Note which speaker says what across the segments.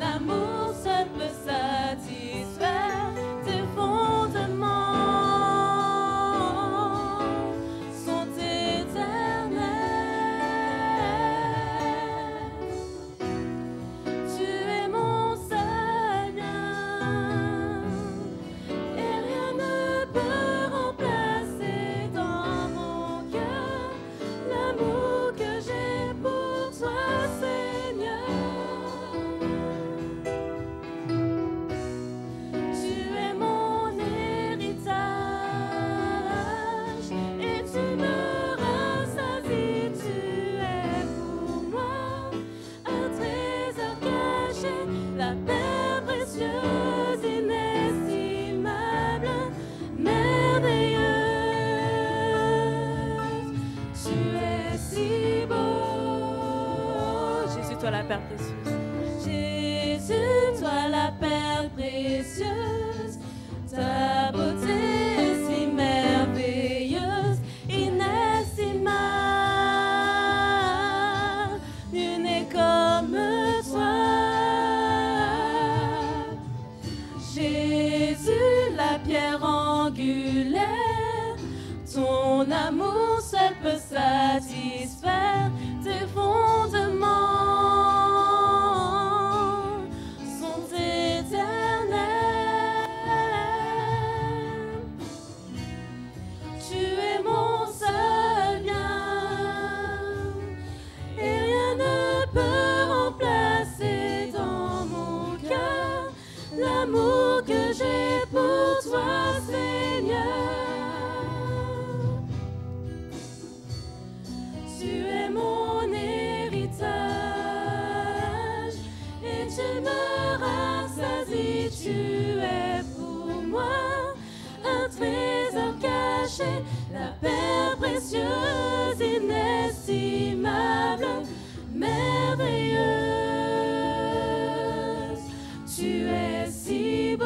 Speaker 1: amour seul peut satisfaire tes fondements sont éternels. Tu es mon seul bien, et rien ne peut remplacer dans mon cœur l'amour que j'ai pour toi, Seigneur. Tu es mon héritage et tu me rassasies. Tu es pour moi un trésor caché, la perle précieuse, inestimable, merveilleuse. Tu es si beau, Jésus, toi la perle précieuse. Jésus, toi la perle précieuse, ta beauté est si merveilleuse, inestimable, nul n'est comme toi. Jésus, la pierre angulaire, ton amour seul peut satisfaire tes fondements sont éternels. Tu es mon seul bien, et rien ne peut remplacer dans mon cœur l'amour que j'ai pour toi, Seigneur. Tu es mon héritage et tu me rassasies. Tu es pour moi un trésor caché, la perle précieuse, inestimable, merveilleuse. Tu es si beau,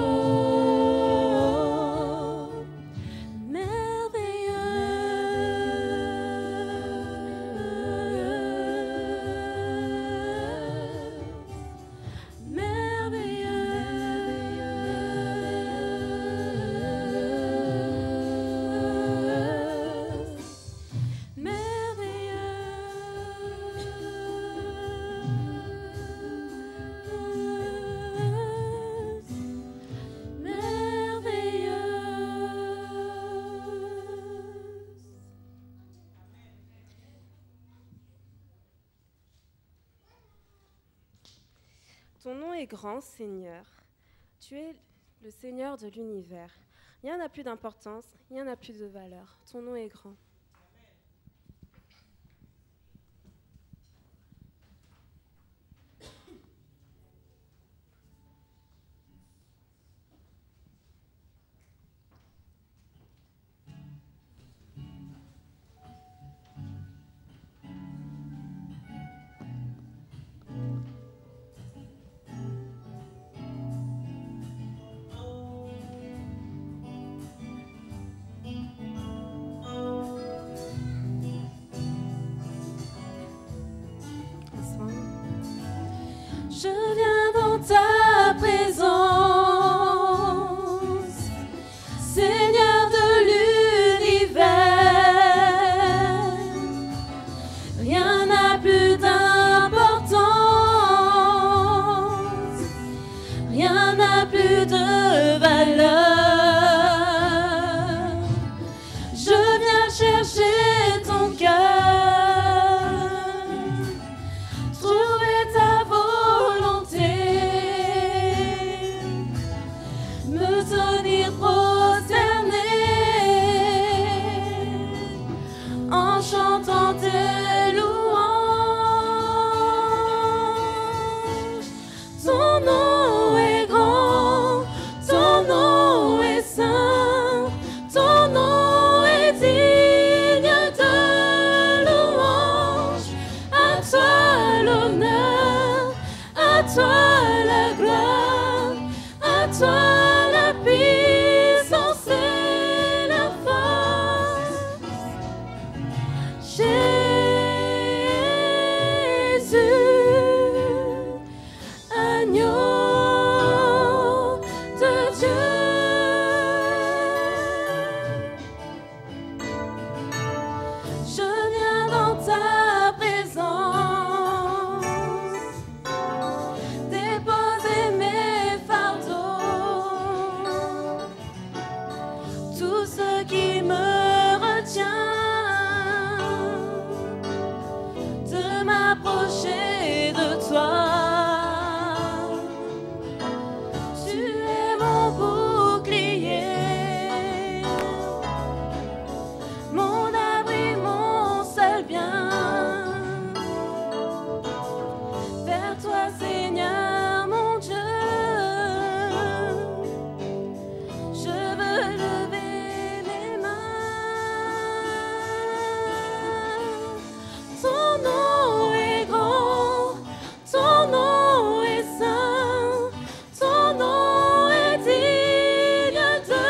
Speaker 2: Ton nom est grand, Seigneur. Tu es le Seigneur de l'univers. Rien n'a plus d'importance, rien n'a plus de valeur. Ton nom est grand.
Speaker 1: je viens dans ta présence, Seigneur de l'univers. Rien n'a plus d'importance, rien n'a plus de valeur. Je viens chercher ton cœur, chantant tes louanges. Ton nom est grand, ton nom est saint, ton nom est digne de louange. À toi l'honneur, à toi la gloire, à toi la puissance et la force. Jésus, agneau
Speaker 2: Seigneur mon Dieu. Je veux lever mes mains. Ton nom est grand, ton nom est saint, ton nom est digne de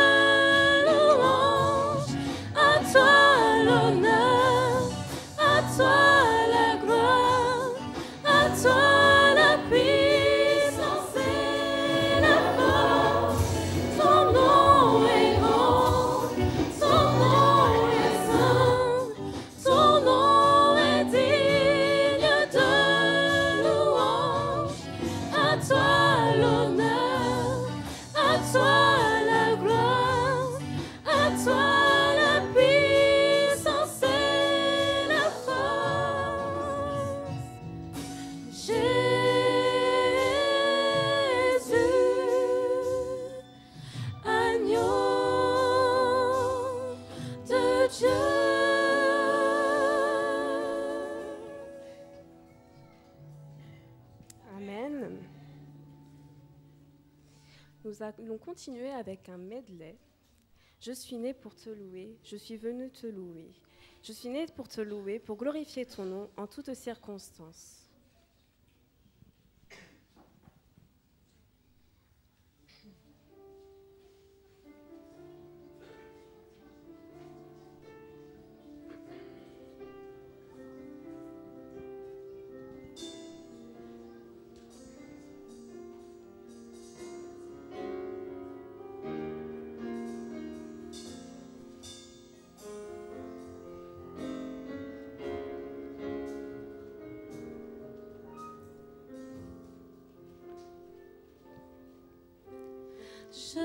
Speaker 2: louange. À toi l'honneur, à toi la gloire, à toi la puissance et la force. Ton nom est grand, ton nom est saint, ton nom est digne de louange. À toi l'honneur, à toi la gloire, à toi la puissance et la force. Jésus, agneau de Dieu. Amen. Nous allons continuer avec un medley. Je suis né pour te louer, je suis venu te louer. Je suis né pour te louer, pour glorifier ton nom en toutes circonstances. Je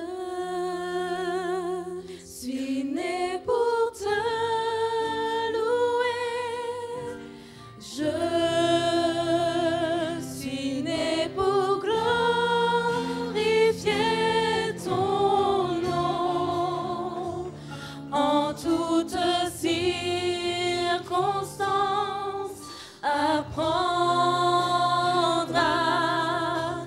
Speaker 2: suis né pour te louer. Je suis né pour glorifier ton nom en toutes circonstances. Apprendre à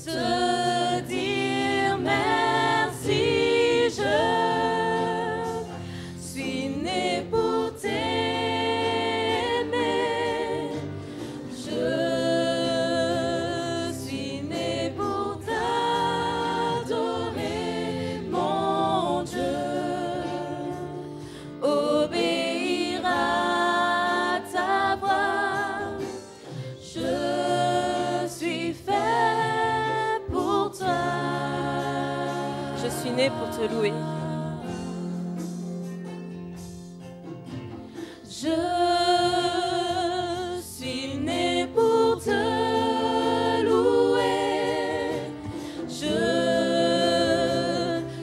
Speaker 2: te dire merci. Je suis né pour t'aimer. Je suis né pour t'adorer, mon Dieu. Obéir à ta voix. Je suis fait pour toi. Je suis né pour te louer. Je suis né pour te louer. Je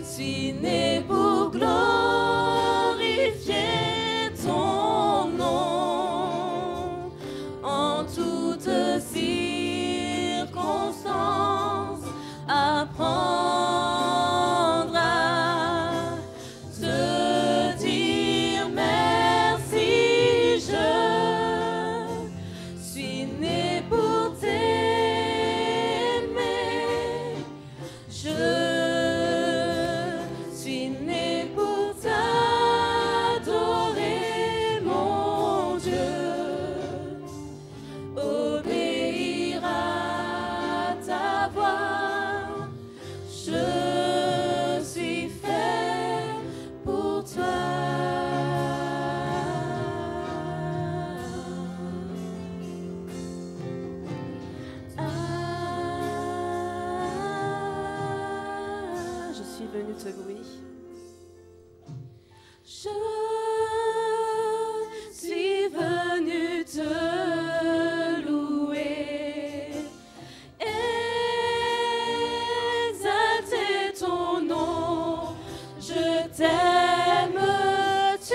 Speaker 2: suis né pour glorifier ton nom en toutes circonstances. Apprendre à te dire merci. Je suis né pour t'aimer. Je suis né pour t'adorer, mon Dieu. Obéir à ta voix. Je suis fait pour toi. Je suis venu te louer. Je suis venu te louer. Exalter ton nom. Je t'aime. Tu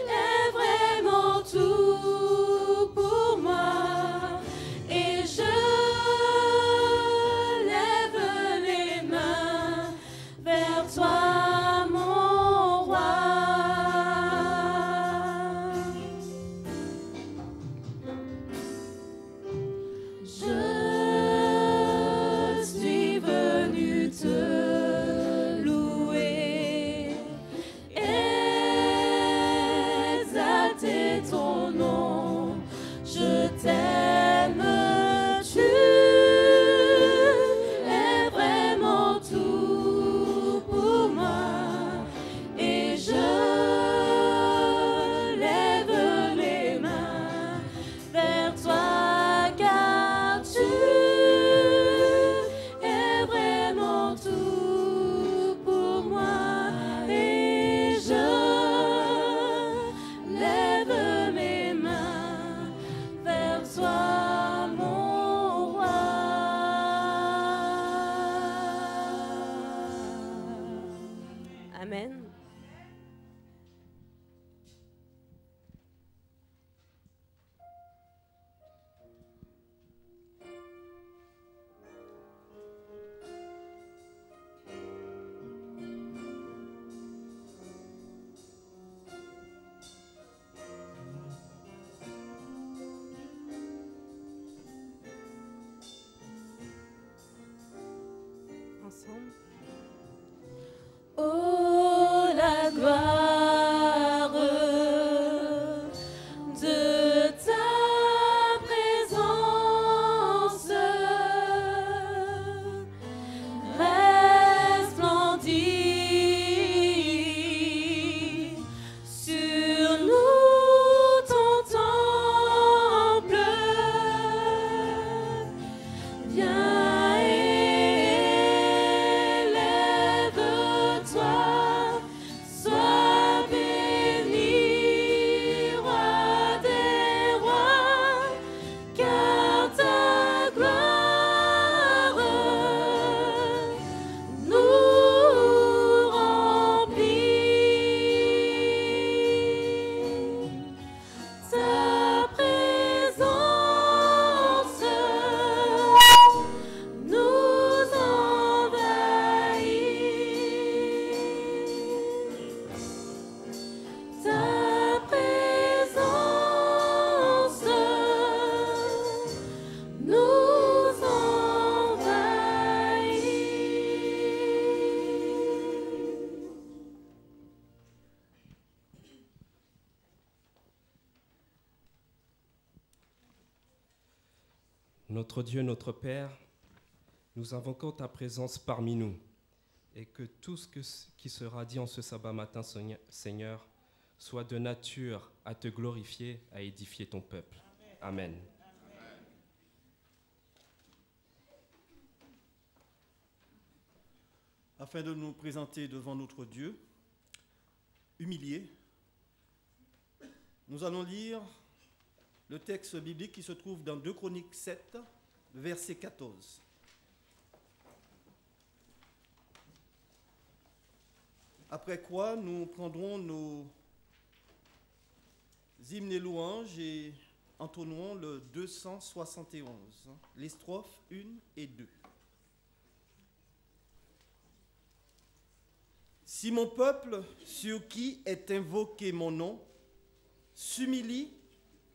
Speaker 2: es vraiment tout pour moi. Et je lève les mains vers toi, mon Amen. Ensemble.
Speaker 1: Oh, la gloire de ta présence resplendit sur nous, ton temple. Viens élève-toi, sois béni, roi des rois, car ta gloire nous remplit. Ta présence nous envahit. Ta présence nous envahit.
Speaker 3: Notre Dieu, notre Père, nous invoquons ta présence parmi nous et que tout ce qui sera dit en ce sabbat matin, Seigneur, soit de nature à te glorifier, à édifier ton peuple. Amen.
Speaker 4: Afin de nous présenter devant notre Dieu, humiliés, nous allons lire le texte biblique qui se trouve dans 2 Chroniques 7, verset 14. Après quoi, nous prendrons nos hymnes et louanges et entonnerons le 271, les strophes 1 et 2. Si mon peuple, sur qui est invoqué mon nom, s'humilie,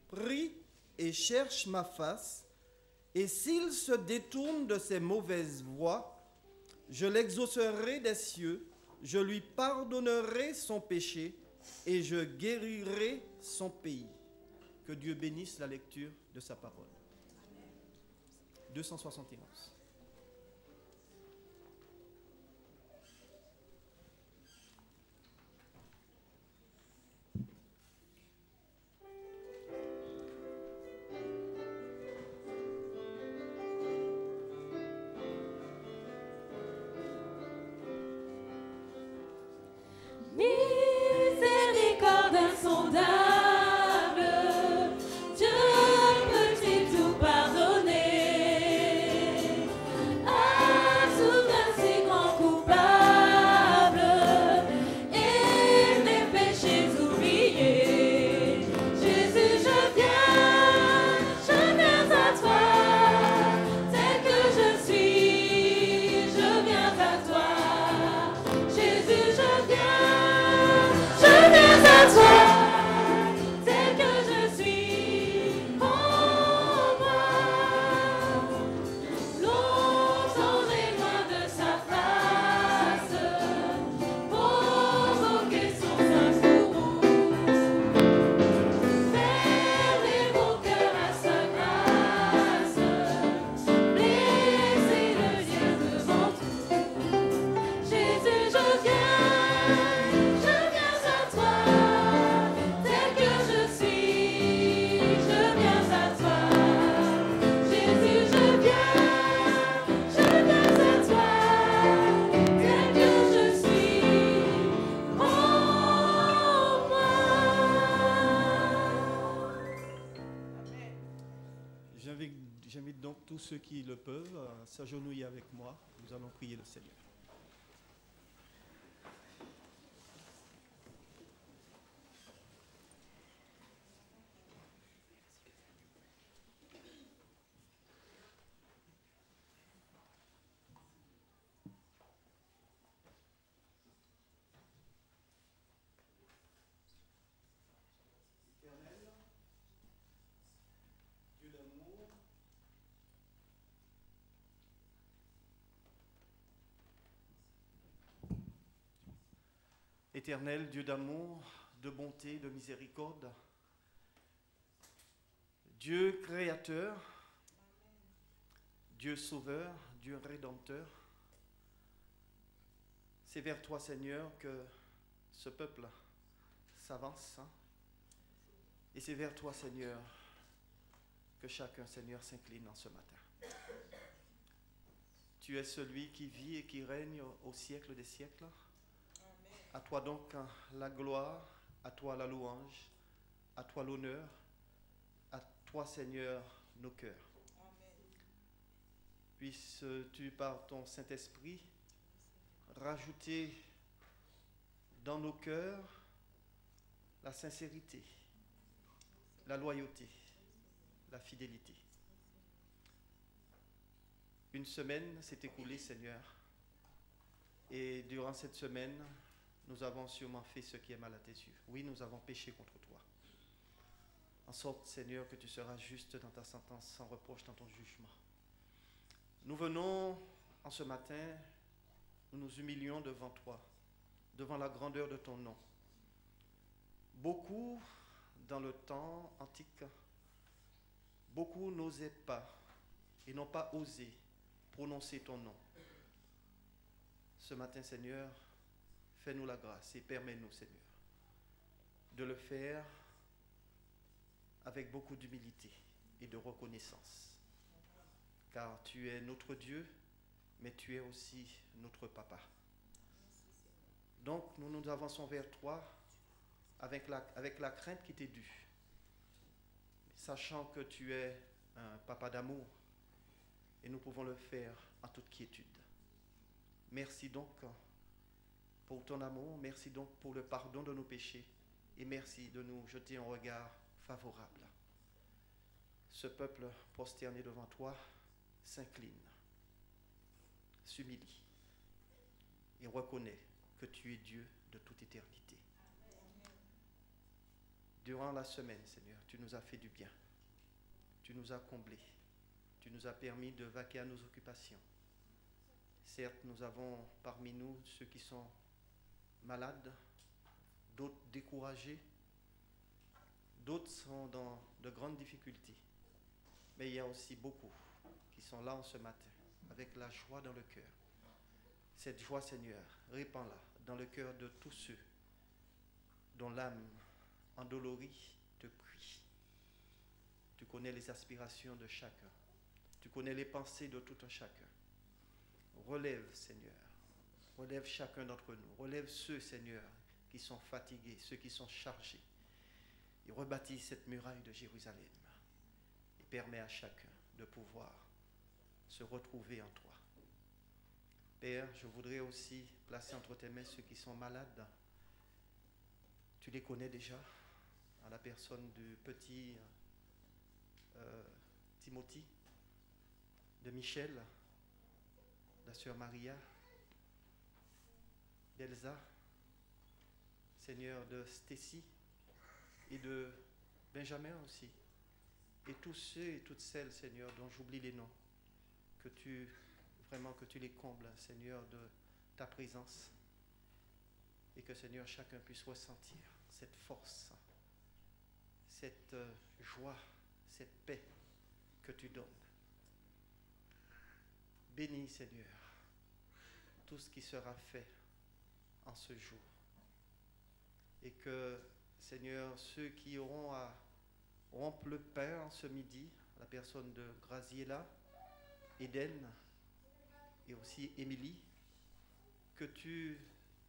Speaker 4: prie et cherche ma face, et s'il se détourne de ses mauvaises voies, je l'exaucerai des cieux, je lui pardonnerai son péché et je guérirai son pays. Que Dieu bénisse la lecture de sa parole. 271.
Speaker 1: Miséricorde insondable, Dieu peut-il tout pardonner? À souverain si grand coupable et mes péchés oubliés. Jésus, je viens à toi, tel que je suis, je viens à toi. Jésus, je viens à toi, tel que je suis, prends-moi. Longtemps j'ai loin de sa face, provoquer son sein courrouce. Fermer mon cœur à sa grâce, blesser le lien devant tout. Jésus, je viens à toi, tel que je suis, je viens à toi. Jésus, je viens à toi, tel que je suis, prends-moi.
Speaker 4: J'invite donc tous ceux qui le peuvent à s'agenouiller avec moi. Nous allons prier le Seigneur. Éternel Dieu d'amour, de bonté, de miséricorde, Dieu créateur, Dieu sauveur, Dieu rédempteur, c'est vers toi, Seigneur, que ce peuple s'avance. Et c'est vers toi, Seigneur, que chacun, Seigneur, s'incline en ce matin. Tu es celui qui vit et qui règne au siècle des siècles. À toi donc la gloire, à toi la louange, à toi l'honneur, à toi, Seigneur, nos cœurs. Puisses-tu, par ton Saint-Esprit, rajouter dans nos cœurs la sincérité, la loyauté, la fidélité. Une semaine s'est écoulée, Seigneur, et durant cette semaine, nous avons sûrement fait ce qui est mal à tes yeux. Oui, nous avons péché contre toi. En sorte, Seigneur, que tu seras juste dans ta sentence, sans reproche dans ton jugement. Nous venons en ce matin, nous nous humilions devant toi, devant la grandeur de ton nom. Beaucoup, dans le temps antique, beaucoup n'osaient pas et n'ont pas osé prononcer ton nom. Ce matin, Seigneur, fais-nous la grâce et permets-nous, Seigneur, de le faire avec beaucoup d'humilité et de reconnaissance. Car tu es notre Dieu, mais tu es aussi notre Papa. Donc, nous nous avançons vers toi avec la crainte qui t'est due, sachant que tu es un Papa d'amour, et nous pouvons le faire en toute quiétude. Merci donc pour ton amour, merci donc pour le pardon de nos péchés, et merci de nous jeter un regard favorable. Ce peuple prosterné devant toi s'incline, s'humilie et reconnaît que tu es Dieu de toute éternité. Durant la semaine, Seigneur, tu nous as fait du bien, tu nous as comblés, tu nous as permis de vaquer à nos occupations. Certes, nous avons parmi nous ceux qui sont malades, d'autres découragés, d'autres sont dans de grandes difficultés. Mais il y a aussi beaucoup qui sont là en ce matin, avec la joie dans le cœur. Cette joie, Seigneur, répands-la dans le cœur de tous ceux dont l'âme endolorie te prie. Tu connais les aspirations de chacun. Tu connais les pensées de tout un chacun. Relève, Seigneur. Relève chacun d'entre nous. Relève ceux, Seigneur, qui sont fatigués, ceux qui sont chargés. Et rebâtis cette muraille de Jérusalem. Et permets à chacun de pouvoir se retrouver en toi. Père, je voudrais aussi placer entre tes mains ceux qui sont malades. Tu les connais déjà, à la personne du petit Timothy, de Michel, de la sœur Maria, d'Elsa, Seigneur, de Stacy et de Benjamin aussi. Et tous ceux et toutes celles, Seigneur, dont j'oublie les noms, que tu les combles, Seigneur, de ta présence. Et que, Seigneur, chacun puisse ressentir cette force, cette joie, cette paix que tu donnes. Bénis, Seigneur, tout ce qui sera fait en ce jour. Et que, Seigneur, ceux qui auront à rompre le pain en ce midi, la personne de Graziella, Eden et aussi Émilie, que tu,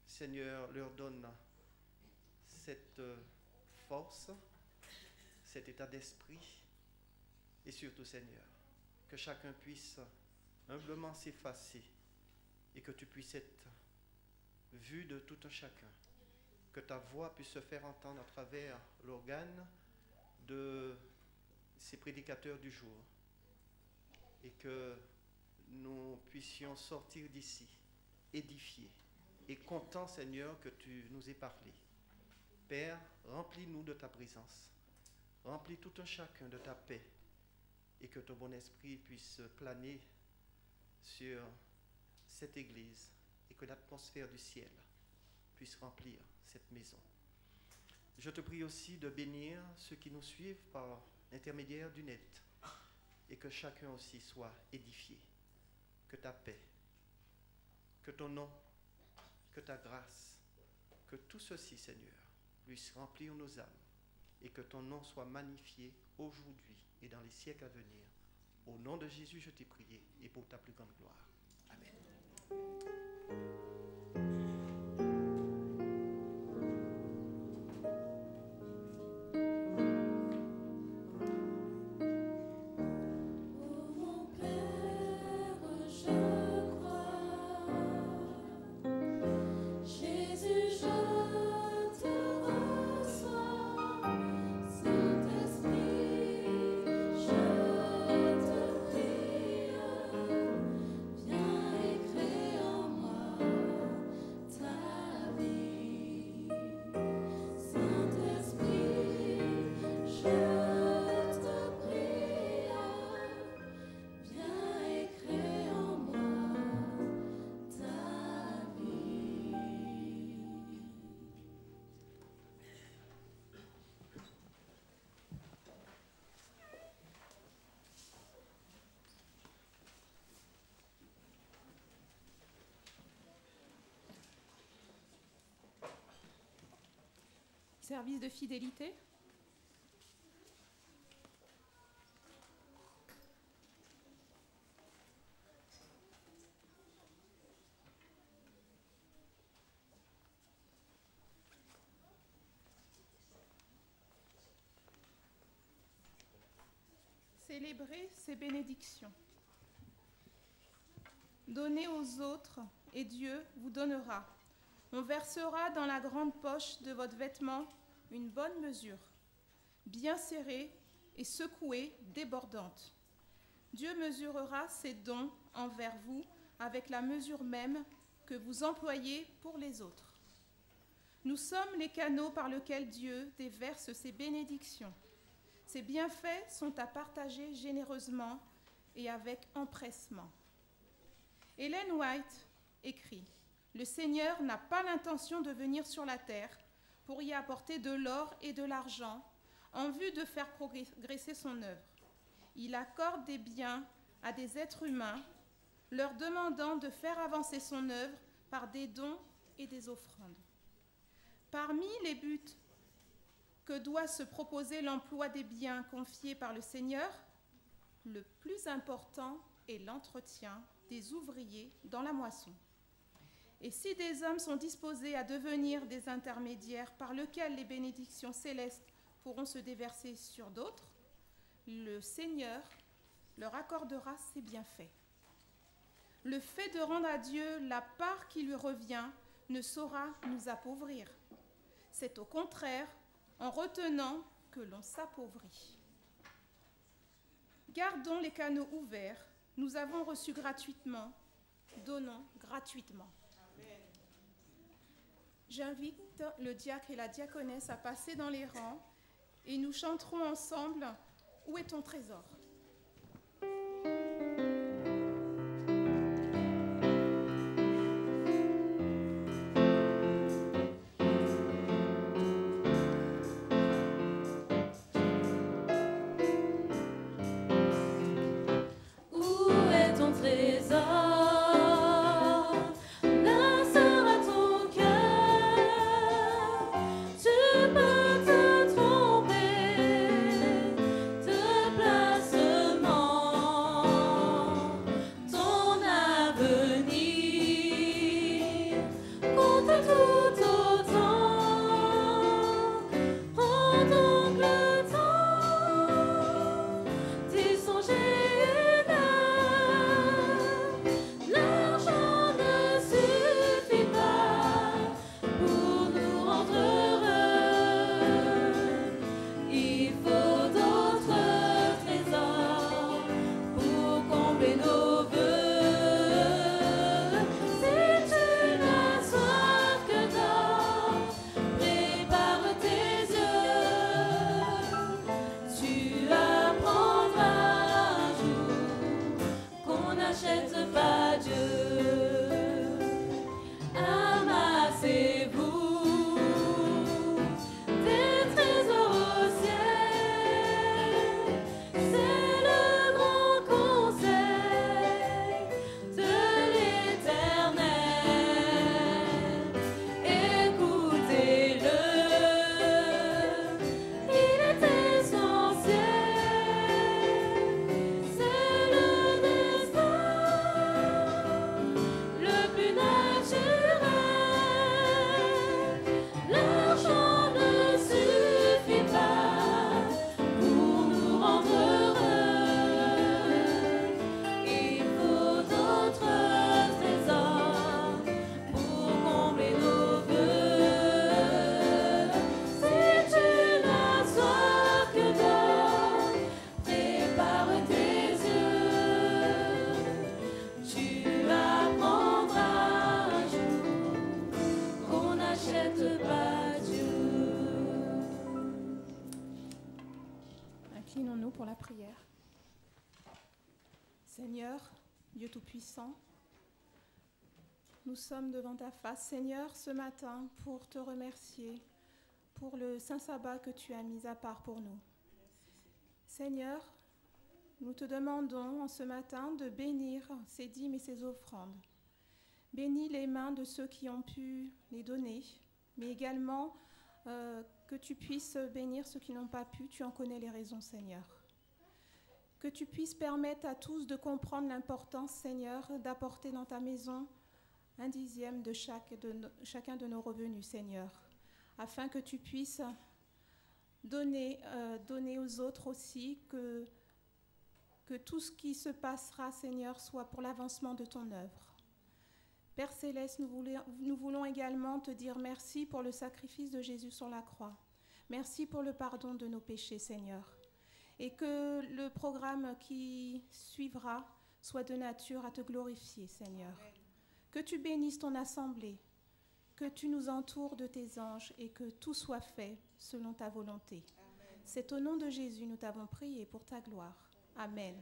Speaker 4: Seigneur, leur donnes cette force, cet état d'esprit, et surtout, Seigneur, que chacun puisse humblement s'effacer et que tu puisses être vu de tout un chacun, que ta voix puisse se faire entendre à travers l'organe de ces prédicateurs du jour, et que nous puissions sortir d'ici édifiés et contents, Seigneur, que tu nous aies parlé. Père, remplis-nous de ta présence, remplis tout un chacun de ta paix, et que ton bon esprit puisse planer sur cette église, et que l'atmosphère du ciel
Speaker 5: puisse remplir cette maison. Je te prie aussi de bénir ceux qui nous suivent par l'intermédiaire du net et que chacun aussi soit édifié. Que ta paix, que ton nom, que ta grâce, que tout ceci, Seigneur, puisse remplir nos âmes et que ton nom soit magnifié aujourd'hui et dans les siècles à venir. Au nom de Jésus, je t'ai prié et pour ta plus grande gloire. Amen.
Speaker 6: Service de fidélité. Célébrez ces bénédictions. Donnez aux autres et Dieu vous donnera. On versera dans la grande poche de votre vêtement une bonne mesure, bien serrée et secouée, débordante. Dieu mesurera ses dons envers vous avec la mesure même que vous employez pour les autres. Nous sommes les canaux par lesquels Dieu déverse ses bénédictions. Ses bienfaits sont à partager généreusement et avec empressement. Ellen White écrit « Le Seigneur n'a pas l'intention de venir sur la terre pour y apporter de l'or et de l'argent en vue de faire progresser son œuvre. Il accorde des biens à des êtres humains, leur demandant de faire avancer son œuvre par des dons et des offrandes. Parmi les buts que doit se proposer l'emploi des biens confiés par le Seigneur, le plus important est l'entretien des ouvriers dans la moisson. Et si des hommes sont disposés à devenir des intermédiaires par lesquels les bénédictions célestes pourront se déverser sur d'autres, le Seigneur leur accordera ses bienfaits. Le fait de rendre à Dieu la part qui lui revient ne saura nous appauvrir. C'est au contraire en retenant que l'on s'appauvrit. Gardons les canaux ouverts. Nous avons reçu gratuitement, donnons gratuitement. J'invite le diacre et la diaconesse à passer dans les rangs et nous chanterons ensemble « Où est ton trésor ?»
Speaker 1: n'achète pas Dieu. Amassez-vous.
Speaker 6: Seigneur, Dieu Tout-Puissant, nous sommes devant ta face, Seigneur, ce matin pour te remercier pour le saint sabbat que tu as mis à part pour nous. Seigneur, nous te demandons en ce matin de bénir ces dîmes et ces offrandes. Bénis les mains de ceux qui ont pu les donner, mais également que tu puisses bénir ceux qui n'ont pas pu. Tu en connais les raisons, Seigneur. Que tu puisses permettre à tous de comprendre l'importance, Seigneur, d'apporter dans ta maison un dixième de chacun de nos revenus, Seigneur, afin que tu puisses donner aux autres aussi, que tout ce qui se passera, Seigneur, soit pour l'avancement de ton œuvre. Père Céleste, nous voulons également te dire merci pour le sacrifice de Jésus sur la croix. Merci pour le pardon de nos péchés, Seigneur. Et que le programme qui suivra soit de nature à te glorifier, Seigneur. Que tu bénisses ton assemblée, que tu nous entoures de tes anges et que tout soit fait selon ta volonté. C'est au nom de Jésus nous t'avons prié pour ta gloire. Amen.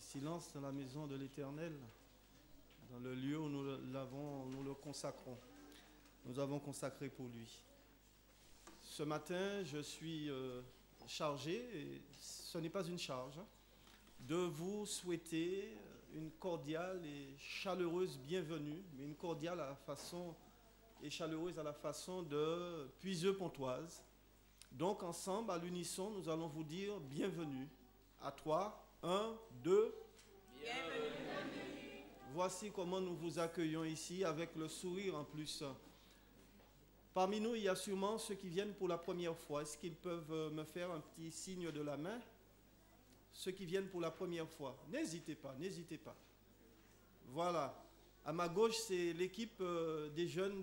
Speaker 4: Silence dans la maison de l'Éternel, dans le lieu où nous le consacrons. Nous avons consacré pour lui. Ce matin, je suis chargé, et ce n'est pas une charge, de vous souhaiter une cordiale et chaleureuse bienvenue, mais une cordiale à la façon et chaleureuse à la façon de Puiseux-Pontoise. Donc ensemble, à l'unisson, nous allons vous dire bienvenue. À toi, 1, 2. Bienvenue. Voici comment nous vous accueillons ici avec le sourire en plus. Parmi nous, il y a sûrement ceux qui viennent pour la première fois. Est-ce qu'ils peuvent me faire un petit signe de la main? Ceux qui viennent pour la première fois. N'hésitez pas, n'hésitez pas. Voilà. À ma gauche, c'est l'équipe des jeunes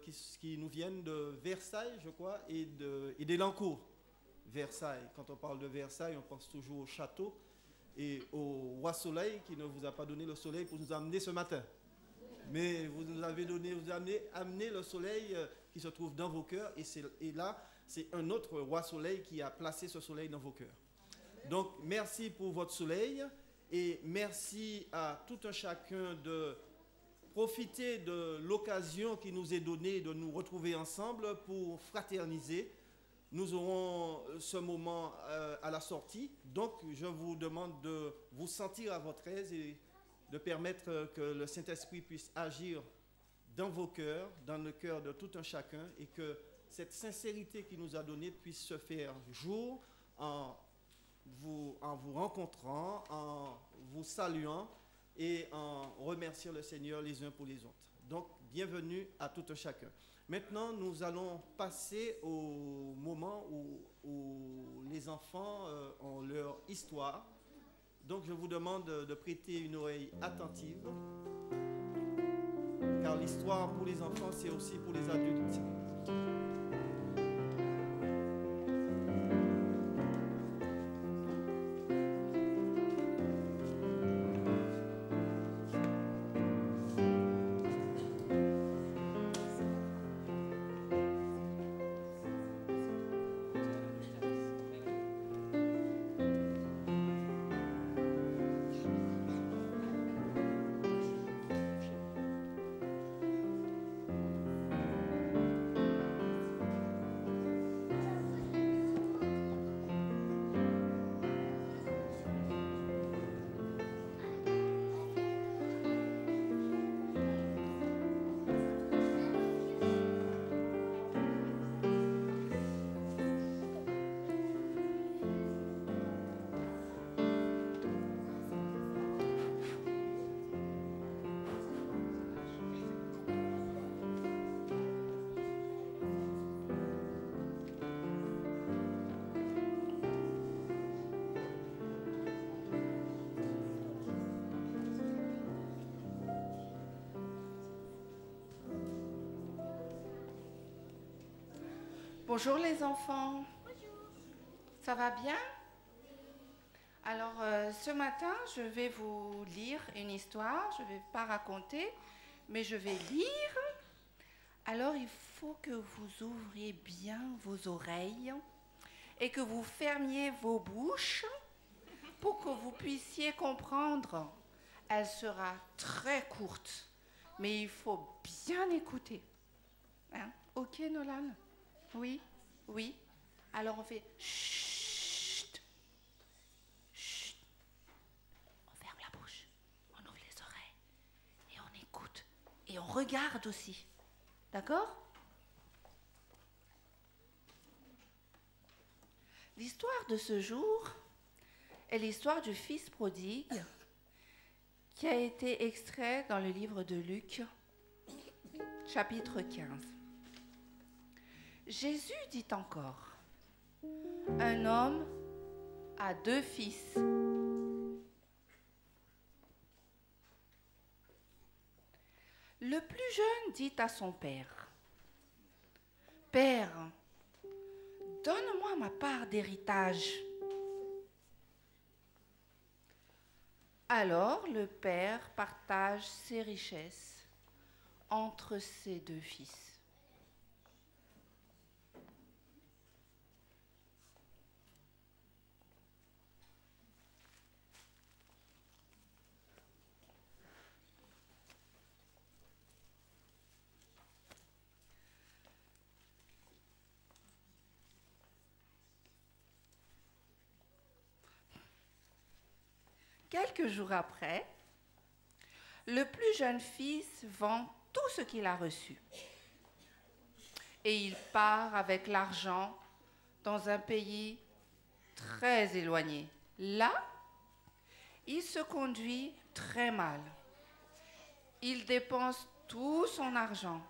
Speaker 4: qui nous viennent de Versailles, je crois, et d'Elancourt. Versailles. Quand on parle de Versailles, on pense toujours au château et au roi soleil qui ne vous a pas donné le soleil pour nous amener ce matin. Mais vous nous avez amené le soleil qui se trouve dans vos cœurs, et là, c'est un autre roi soleil qui a placé ce soleil dans vos cœurs. Donc, merci pour votre soleil, et merci à tout un chacun de profiter de l'occasion qui nous est donnée de nous retrouver ensemble pour fraterniser. Nous aurons ce moment à la sortie, donc je vous demande de vous sentir à votre aise et de permettre que le Saint-Esprit puisse agir dans vos cœurs, dans le cœur de tout un chacun, et que cette sincérité qu'il nous a donnée puisse se faire jour en vous rencontrant, en vous saluant et en remerciant le Seigneur les uns pour les autres. Donc, bienvenue à tout un chacun. Maintenant, nous allons passer au moment où les enfants ont leur histoire. Donc, je vous demande de prêter une oreille attentive, car l'histoire pour les enfants, c'est aussi pour les adultes.
Speaker 7: Bonjour les enfants. Ça va bien? Alors ce matin, je vais vous lire une histoire. Je ne vais pas raconter, mais je vais lire. Alors il faut que vous ouvriez bien vos oreilles et que vous fermiez vos bouches pour que vous puissiez comprendre. Elle sera très courte, mais il faut bien écouter. Hein? Ok, Nolan? Oui? Oui? Alors on fait chut. Chut. On ferme la bouche, on ouvre les oreilles et on écoute. Et on regarde aussi. D'accord? L'histoire de ce jour est l'histoire du fils prodigue qui a été extrait dans le livre de Luc, chapitre 15. Jésus dit encore, un homme a 2 fils. Le plus jeune dit à son père, « Père, donne-moi ma part d'héritage. » Alors le père partage ses richesses entre ses 2 fils. Quelques jours après, le plus jeune fils vend tout ce qu'il a reçu. Et il part avec l'argent dans un pays très éloigné. Là, il se conduit très mal. Il dépense tout son argent.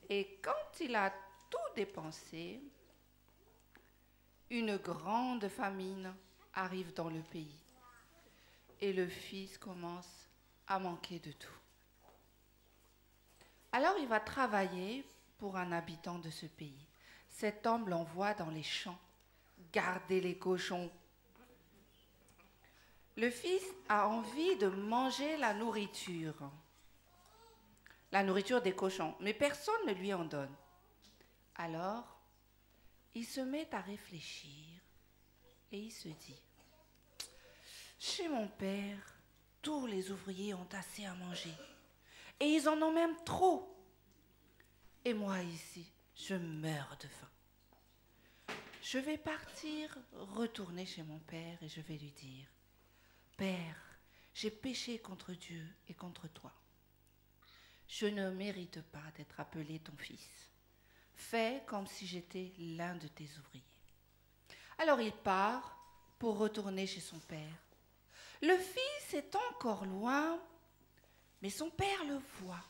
Speaker 7: Et quand il a tout dépensé, une grande famine arrive dans le pays. Et le fils commence à manquer de tout. Alors il va travailler pour un habitant de ce pays. Cet homme l'envoie dans les champs, garder les cochons. Le fils a envie de manger la nourriture des cochons, mais personne ne lui en donne. Alors, il se met à réfléchir et il se dit, chez mon père, tous les ouvriers ont assez à manger. Et ils en ont même trop. Et moi ici, je meurs de faim. Je vais partir, retourner chez mon père et je vais lui dire, Père, j'ai péché contre Dieu et contre toi. Je ne mérite pas d'être appelé ton fils. Fais comme si j'étais l'un de tes ouvriers. Alors il part pour retourner chez son père. Le fils est encore loin, mais son père le voit.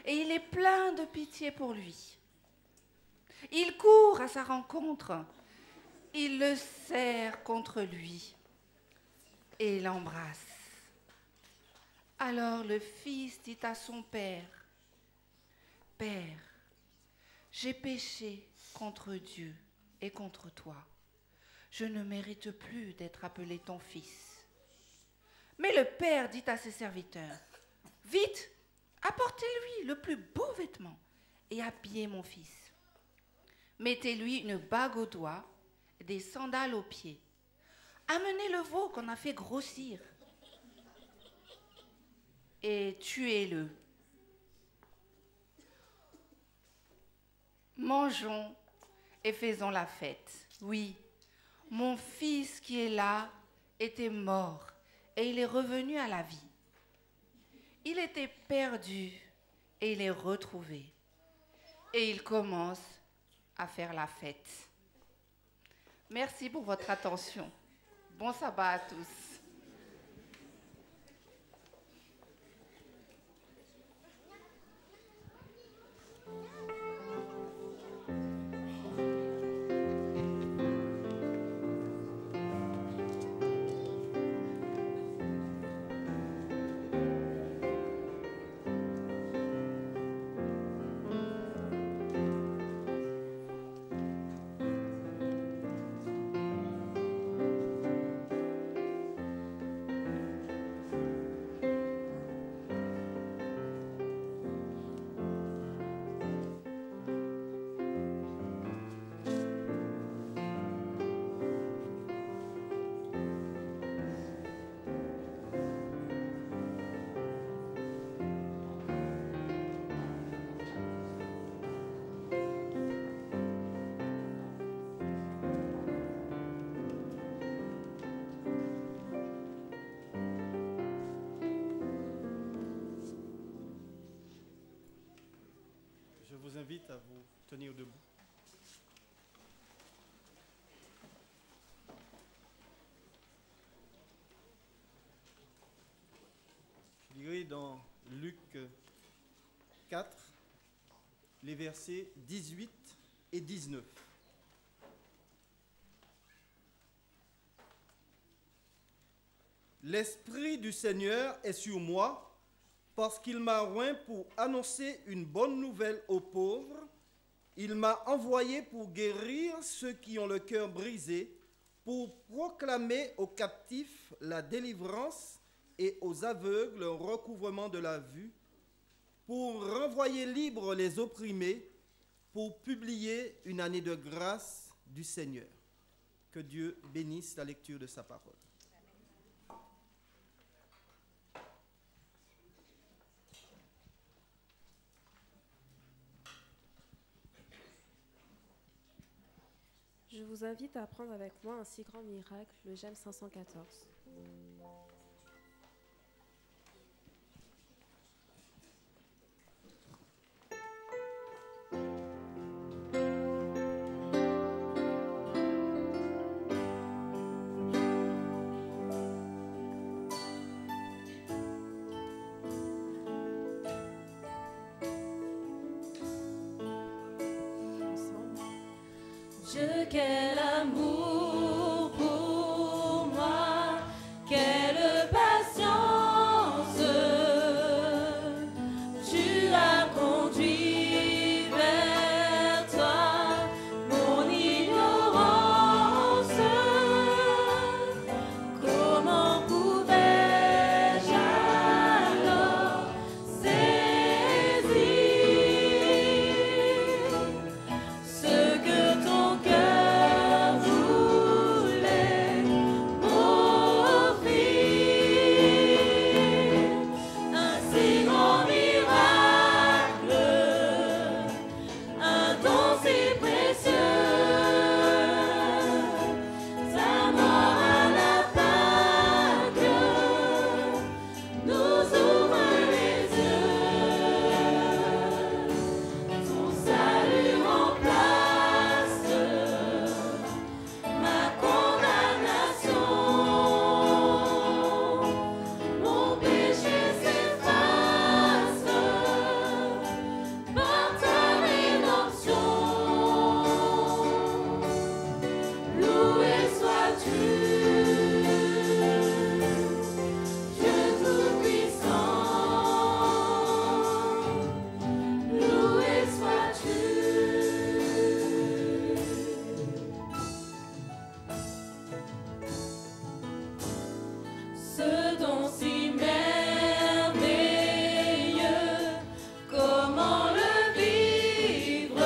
Speaker 7: Et il est plein de pitié pour lui. Il court à sa rencontre. Il le serre contre lui et l'embrasse. Alors le fils dit à son père, « Père, j'ai péché contre Dieu et contre toi. Je ne mérite plus d'être appelé ton fils. » Mais le père dit à ses serviteurs, « Vite, apportez-lui le plus beau vêtement et habillez mon fils. Mettez-lui une bague au doigt et des sandales aux pieds. Amenez le veau qu'on a fait grossir et tuez-le. Mangeons et faisons la fête. Oui, mon fils qui est là était mort et il est revenu à la vie. Il était perdu et il est retrouvé. Et il commence à faire la fête. Merci pour votre attention. Bon sabbat à tous.
Speaker 4: Je vous invite à vous tenir debout. Je lirai dans Luc 4, les versets 18 et 19. L'Esprit du Seigneur est sur moi, parce qu'il m'a oint pour annoncer une bonne nouvelle aux pauvres. Il m'a envoyé pour guérir ceux qui ont le cœur brisé, pour proclamer aux captifs la délivrance et aux aveugles le recouvrement de la vue, pour renvoyer libres les opprimés, pour publier une année de grâce du Seigneur. Que Dieu bénisse la lecture de sa parole.
Speaker 2: Je vous invite à apprendre avec moi un si grand miracle, le Gemme 514.
Speaker 1: Dieu, quel amour pour moi, quelle patience, tu as conduit vers toi mon ignorance. Comment pouvais-je alors saisir ce que ton cœur voulait m'offrir? Un si grand miracle, un don si précieux, sa mort à la Pâque nous ouvre les yeux. Son salut remplace ma condamnation. Mon péché s'efface par ta rédemption. Loué sois-tu, Dieu Tout-Puissant. Loué sois-tu. Ce don si merveilleux, comment le vivre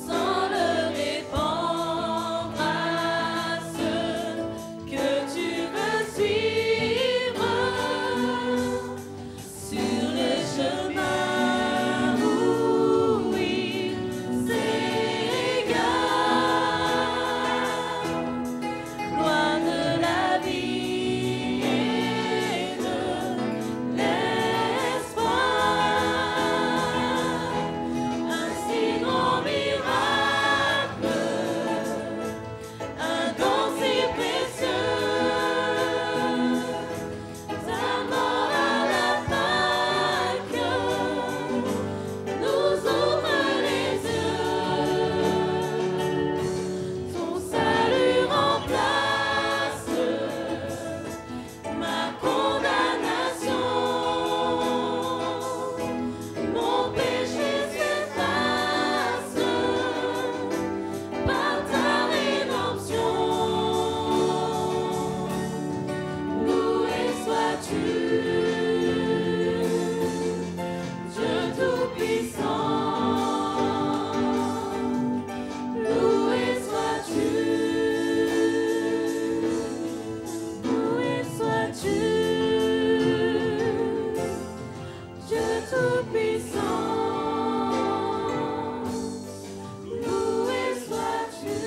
Speaker 1: sans le répandre à ceux que tu veux suivre sur le chemin où ils s'égarent, loin de la vie et de l'espoir. Un si grand miracle, un don si précieux, ta mort à la Pâque nous ouvre les yeux. Ton salut remplace ma condamnation. Mon péché s'efface par ta rédemption. Loué sois-tu, Dieu Tout-Puissant. Loué sois-tu, loué sois-tu, Dieu Tout-Puissant. Loué sois-tu.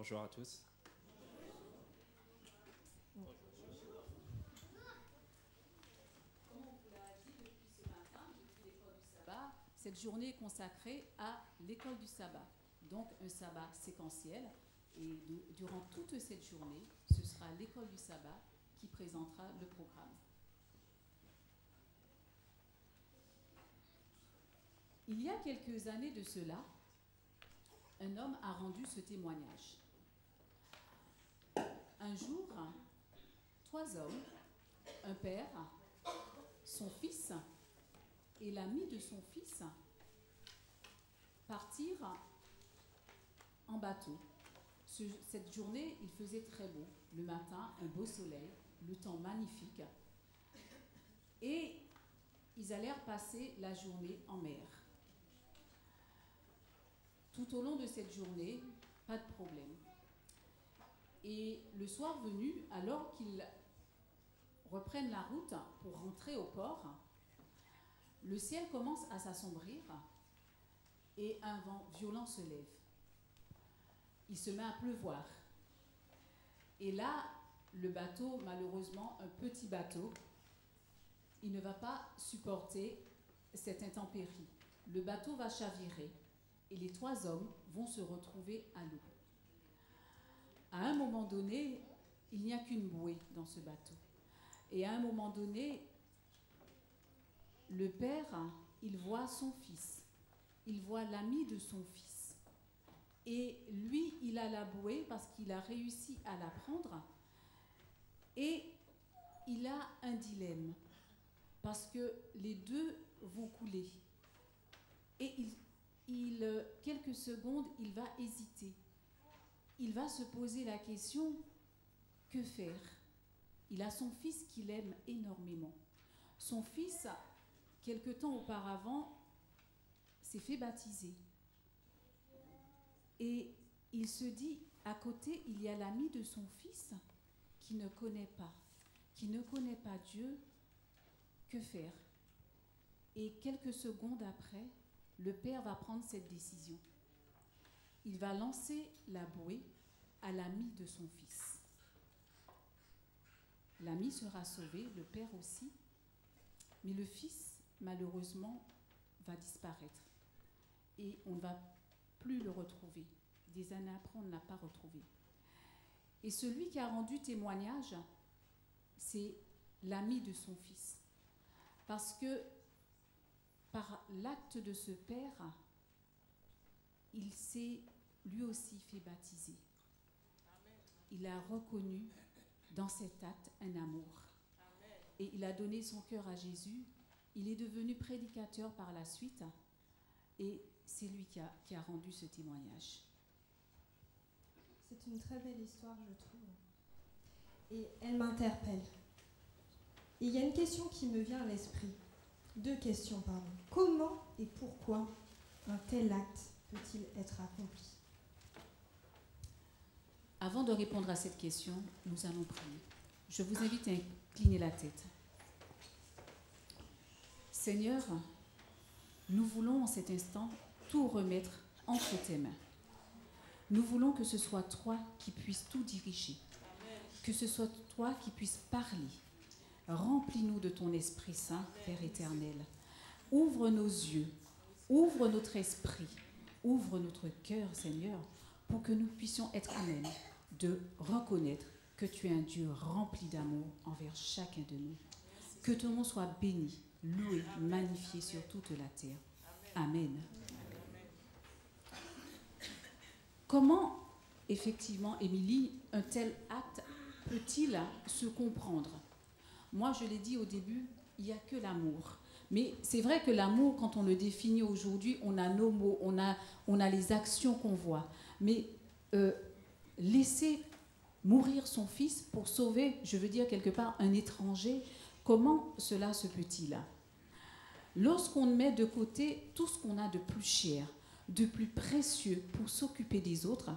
Speaker 3: Bonjour à tous.
Speaker 8: Comme on vous l'a dit depuis ce matin, depuis l'école du sabbat, cette journée est consacrée à l'école du sabbat. Donc un sabbat séquentiel. Et durant toute cette journée, ce sera l'école du sabbat qui présentera le programme. Il y a quelques années de cela, un homme a rendu ce témoignage. Un jour, 3 hommes, un père, son fils et l'ami de son fils partirent en bateau. Cette journée, il faisait très beau. Le matin, un beau soleil, le temps magnifique. Et ils allèrent passer la journée en mer. Tout au long de cette journée, pas de problème. Et le soir venu, alors qu'ils reprennent la route pour rentrer au port, le ciel commence à s'assombrir et un vent violent se lève. Il se met à pleuvoir. Et là, le bateau, malheureusement, un petit bateau, il ne va pas supporter cette intempérie. Le bateau va chavirer et les 3 hommes vont se retrouver à l'eau. À un moment donné, il n'y a qu'une bouée dans ce bateau. Et à un moment donné, le père, il voit son fils. Il voit l'ami de son fils. Et lui, il a la bouée parce qu'il a réussi à la prendre. Et il a un dilemme. Parce que les deux vont couler. Et quelques secondes, il va hésiter. Il va se poser la question, que faire? Il a son fils qu'il aime énormément. Son fils, quelque temps auparavant, s'est fait baptiser. Et il se dit, à côté, il y a l'ami de son fils qui ne connaît pas Dieu. Que faire? Et quelques secondes après, le père va prendre cette décision. Il va lancer la bouée à l'ami de son fils. L'ami sera sauvé, le père aussi, mais le fils, malheureusement, va disparaître. Et on ne va plus le retrouver. Des années après, on ne l'a pas retrouvé. Et celui qui a rendu témoignage, c'est l'ami de son fils. Parce que par l'acte de ce père, il s'est lui aussi fait baptiser. Il a reconnu dans cet acte un amour. Et il a donné son cœur à Jésus. Il est devenu prédicateur par la suite. Et c'est lui qui a rendu ce témoignage.
Speaker 9: C'est une très belle histoire, je trouve. Et elle m'interpelle. Et il y a une question qui me vient à l'esprit. 2 questions, pardon. Comment et pourquoi un tel acte peut-il être accompli?
Speaker 8: Avant de répondre à cette question, nous allons prier. Je vous invite à incliner la tête. Seigneur, nous voulons en cet instant tout remettre entre tes mains. Nous voulons que ce soit toi qui puisses tout diriger, que ce soit toi qui puisses parler. Remplis-nous de ton Esprit Saint, Père éternel. Ouvre nos yeux, ouvre notre esprit, ouvre notre cœur, Seigneur, pour que nous puissions être à même de reconnaître que tu es un Dieu rempli d'amour envers chacun de nous. Que ton nom soit béni, loué, magnifié sur toute la terre. Amen. Comment, effectivement, Émilie, un tel acte peut-il se comprendre? Moi, je l'ai dit au début, il n'y a que l'amour. Mais c'est vrai que l'amour, quand on le définit aujourd'hui, on a nos mots, on a les actions qu'on voit. Mais laisser mourir son fils pour sauver, je veux dire quelque part, un étranger, comment cela se peut-il? Lorsqu'on met de côté tout ce qu'on a de plus cher, de plus précieux pour s'occuper des autres,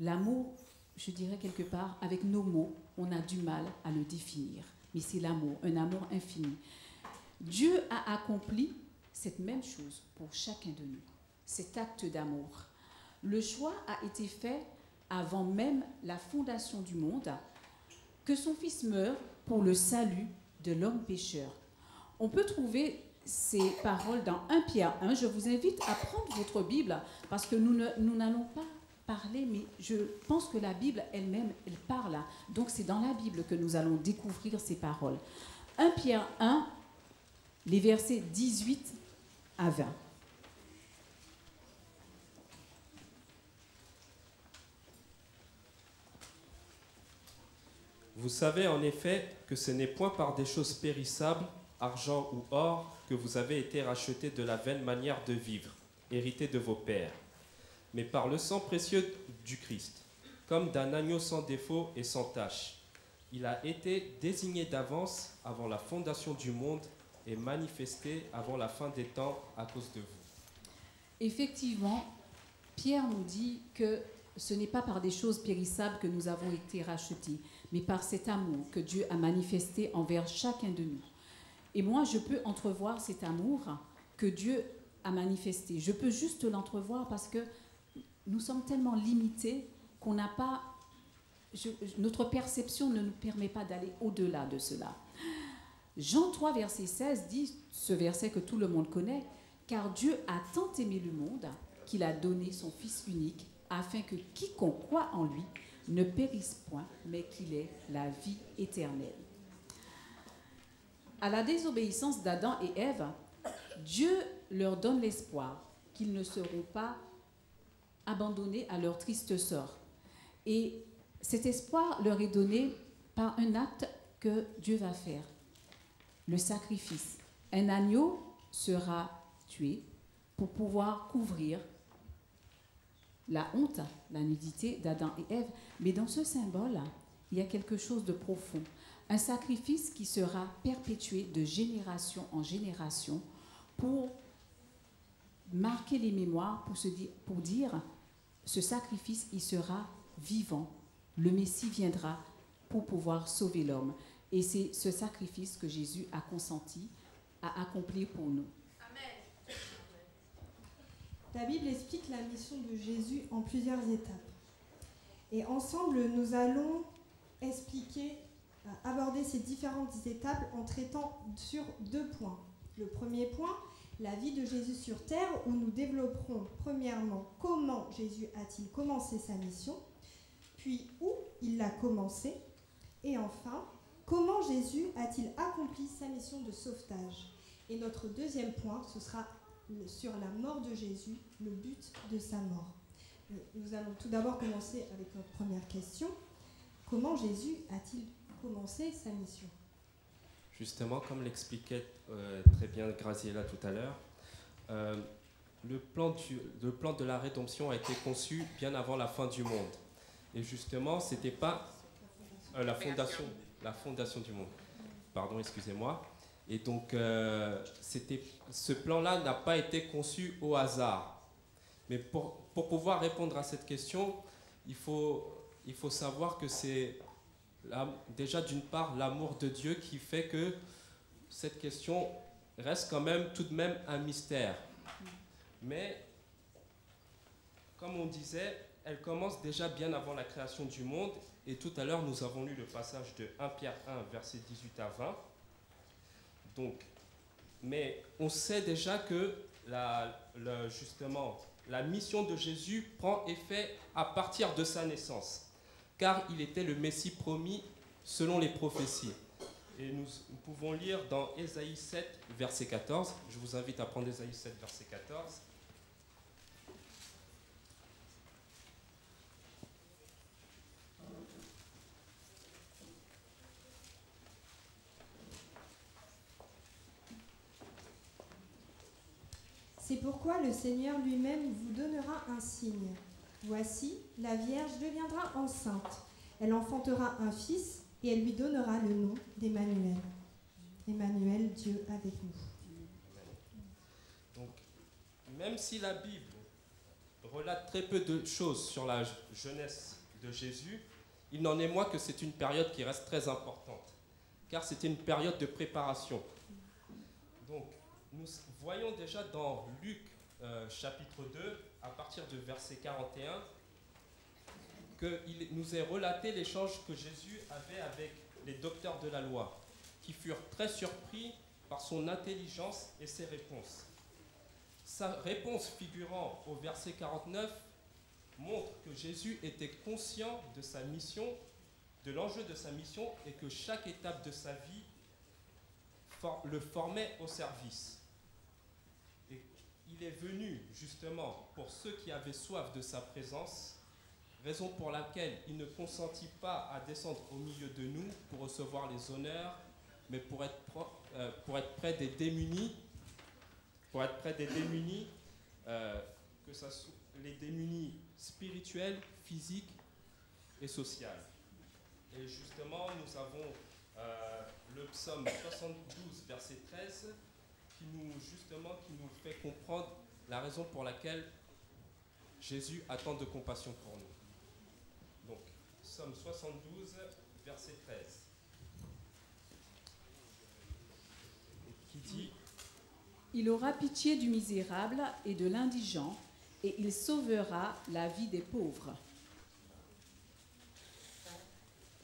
Speaker 8: l'amour, je dirais quelque part, avec nos mots, on a du mal à le définir. Mais c'est l'amour, un amour infini. Dieu a accompli cette même chose pour chacun de nous, cet acte d'amour. Le choix a été fait avant même la fondation du monde, que son Fils meure pour le salut de l'homme pécheur. On peut trouver ces paroles dans 1 Pierre 1. Je vous invite à prendre votre Bible parce que nous n'allons pas parler, mais je pense que la Bible elle-même, elle parle. Donc c'est dans la Bible que nous allons découvrir ces paroles. 1 Pierre 1, les versets 18 à 20.
Speaker 3: Vous savez en effet que ce n'est point par des choses périssables, argent ou or, que vous avez été rachetés de la vaine manière de vivre, héritée de vos pères, mais par le sang précieux du Christ, comme d'un agneau sans défaut et sans tache. Il a été désigné d'avance avant la fondation du monde et manifesté avant la fin des temps à cause de vous.
Speaker 8: Effectivement, Pierre nous dit que ce n'est pas par des choses périssables que nous avons été rachetés, mais par cet amour que Dieu a manifesté envers chacun de nous. Et moi, je peux entrevoir cet amour que Dieu a manifesté. Je peux juste l'entrevoir parce que nous sommes tellement limités qu'on n'a pas... notre perception ne nous permet pas d'aller au-delà de cela. Jean 3, verset 16 dit, ce verset que tout le monde connaît, « Car Dieu a tant aimé le monde qu'il a donné son Fils unique, afin que quiconque croit en lui ne périsse point, mais qu'il ait la vie éternelle. » À la désobéissance d'Adam et Ève, Dieu leur donne l'espoir qu'ils ne seront pas abandonnés à leur triste sort. Et cet espoir leur est donné par un acte que Dieu va faire, le sacrifice. Un agneau sera tué pour pouvoir couvrir la honte, la nudité d'Adam et Ève. Mais dans ce symbole, il y a quelque chose de profond. Un sacrifice qui sera perpétué de génération en génération pour marquer les mémoires, pour dire, ce sacrifice, il sera vivant. Le Messie viendra pour pouvoir sauver l'homme. Et c'est ce sacrifice que Jésus a consenti à accomplir pour nous.
Speaker 9: La Bible explique la mission de Jésus en plusieurs étapes. Et ensemble, nous allons aborder ces différentes étapes en traitant sur 2 points. Le premier point, la vie de Jésus sur terre, où nous développerons premièrement comment Jésus a-t-il commencé sa mission, puis où il l'a commencé, et enfin, comment Jésus a-t-il accompli sa mission de sauvetage. Et notre deuxième point, ce sera sur la mort de Jésus, le but de sa mort. Nous allons tout d'abord commencer avec notre première question. Comment Jésus a-t-il commencé sa mission?
Speaker 3: Justement, comme l'expliquait très bien Graziella tout à l'heure, le plan de la rédemption a été conçu bien avant la fin du monde. Et justement, ce n'était pas la fondation du monde. Pardon, excusez-moi. Et donc, ce plan-là n'a pas été conçu au hasard. Mais pour pouvoir répondre à cette question, il faut savoir que c'est déjà d'une part l'amour de Dieu qui fait que cette question reste quand même tout de même un mystère. Mais, comme on disait, elle commence déjà bien avant la création du monde. Et tout à l'heure, nous avons lu le passage de 1 Pierre 1, versets 18 à 20. Donc, mais on sait déjà que justement, la mission de Jésus prend effet à partir de sa naissance, car il était le Messie promis selon les prophéties. Et nous pouvons lire dans Ésaïe 7, verset 14. Je vous invite à prendre Ésaïe 7, verset 14.
Speaker 9: C'est pourquoi le Seigneur lui-même vous donnera un signe. Voici, la Vierge deviendra enceinte. Elle enfantera un fils et elle lui donnera le nom d'Emmanuel. Emmanuel, Dieu avec nous.
Speaker 3: Donc, même si la Bible relate très peu de choses sur la jeunesse de Jésus, il n'en est moins que c'est une période qui reste très importante, car c'était une période de préparation. Donc, nous voyons déjà dans Luc chapitre 2, à partir de verset 41, qu'il nous est relaté l'échange que Jésus avait avec les docteurs de la loi, qui furent très surpris par son intelligence et ses réponses. Sa réponse figurant au verset 49 montre que Jésus était conscient de sa mission, de l'enjeu de sa mission, et que chaque étape de sa vie le formait au service. Et il est venu justement pour ceux qui avaient soif de sa présence, raison pour laquelle il ne consentit pas à descendre au milieu de nous pour recevoir les honneurs, mais pour être près des démunis, que ça soit les démunis spirituels, physiques et sociaux. Et justement, nous avons le psaume 72, verset 13, qui nous fait comprendre la raison pour laquelle Jésus a tant de compassion pour nous. Donc, psaume 72, verset 13, qui dit «
Speaker 8: Il aura pitié du misérable et de l'indigent, et il sauvera la vie des pauvres. »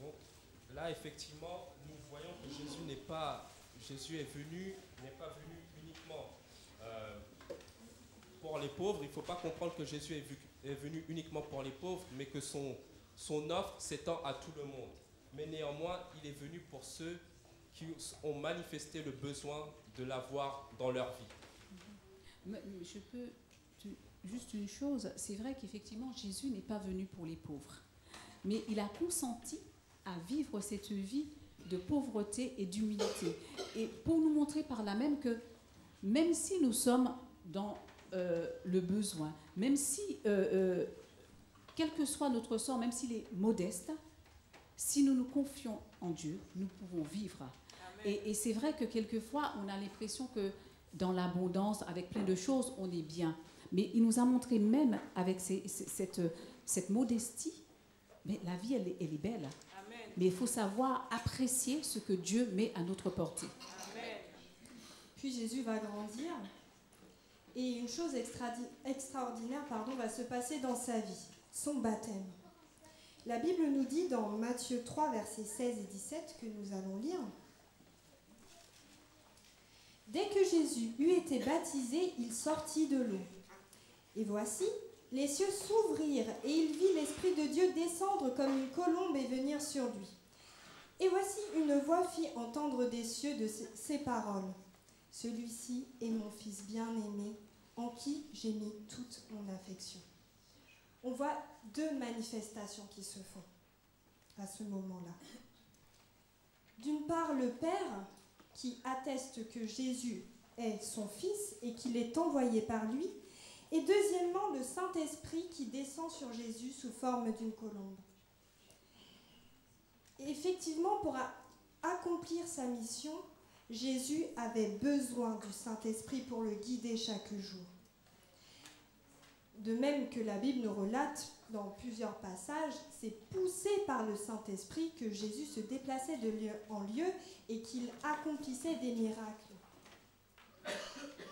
Speaker 3: Donc, là, effectivement, nous voyons que Jésus n'est pas venu uniquement pour les pauvres. Il ne faut pas comprendre que Jésus est venu uniquement pour les pauvres, mais que son offre s'étend à tout le monde. Mais néanmoins, il est venu pour ceux qui ont manifesté le besoin de l'avoir dans leur vie.
Speaker 8: Je peux juste une chose, c'est vrai qu'effectivement Jésus n'est pas venu pour les pauvres, mais il a consenti à vivre cette vie de pauvreté et d'humilité, et pour nous montrer par là même que même si nous sommes dans le besoin, même si quel que soit notre sort, même s'il est modeste, si nous nous confions en Dieu, nous pouvons vivre. Et c'est vrai que quelquefois on a l'impression que dans l'abondance, avec plein de choses, on est bien. Mais il nous a montré même avec cette modestie, mais la vie, elle est belle.
Speaker 6: Amen.
Speaker 8: Mais il faut savoir apprécier ce que Dieu met à notre portée.
Speaker 6: Amen.
Speaker 9: Puis Jésus va grandir et une chose extraordinaire va se passer dans sa vie, son baptême. La Bible nous dit dans Matthieu 3, versets 16 et 17, que nous allons lire: « Dès que Jésus eut été baptisé, il sortit de l'eau. Et voici, les cieux s'ouvrirent, et il vit l'Esprit de Dieu descendre comme une colombe et venir sur lui. Et voici, une voix fit entendre des cieux de ces paroles. Celui-ci est mon Fils bien-aimé, en qui j'ai mis toute mon affection. » On voit deux manifestations qui se font à ce moment-là. D'une part, le Père qui atteste que Jésus est son Fils et qu'il est envoyé par lui. Et deuxièmement, le Saint-Esprit qui descend sur Jésus sous forme d'une colombe. Et effectivement, pour accomplir sa mission, Jésus avait besoin du Saint-Esprit pour le guider chaque jour. De même que la Bible nous relate dans plusieurs passages, c'est poussé par le Saint-Esprit que Jésus se déplaçait de lieu en lieu et qu'il accomplissait des miracles.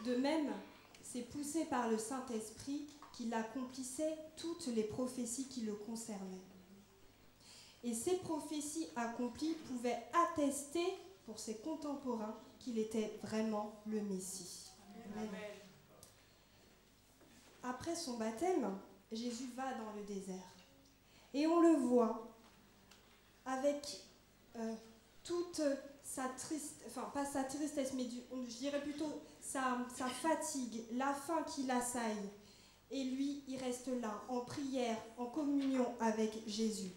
Speaker 9: De même, c'est poussé par le Saint-Esprit qu'il accomplissait toutes les prophéties qui le concernaient. Et ces prophéties accomplies pouvaient attester pour ses contemporains qu'il était vraiment le Messie. Amen. Après son baptême, Jésus va dans le désert. Et on le voit avec toute sa tristesse, enfin pas sa tristesse, mais je dirais plutôt sa fatigue, la faim qui l'assaille. Et lui, il reste là, en prière, en communion avec Jésus.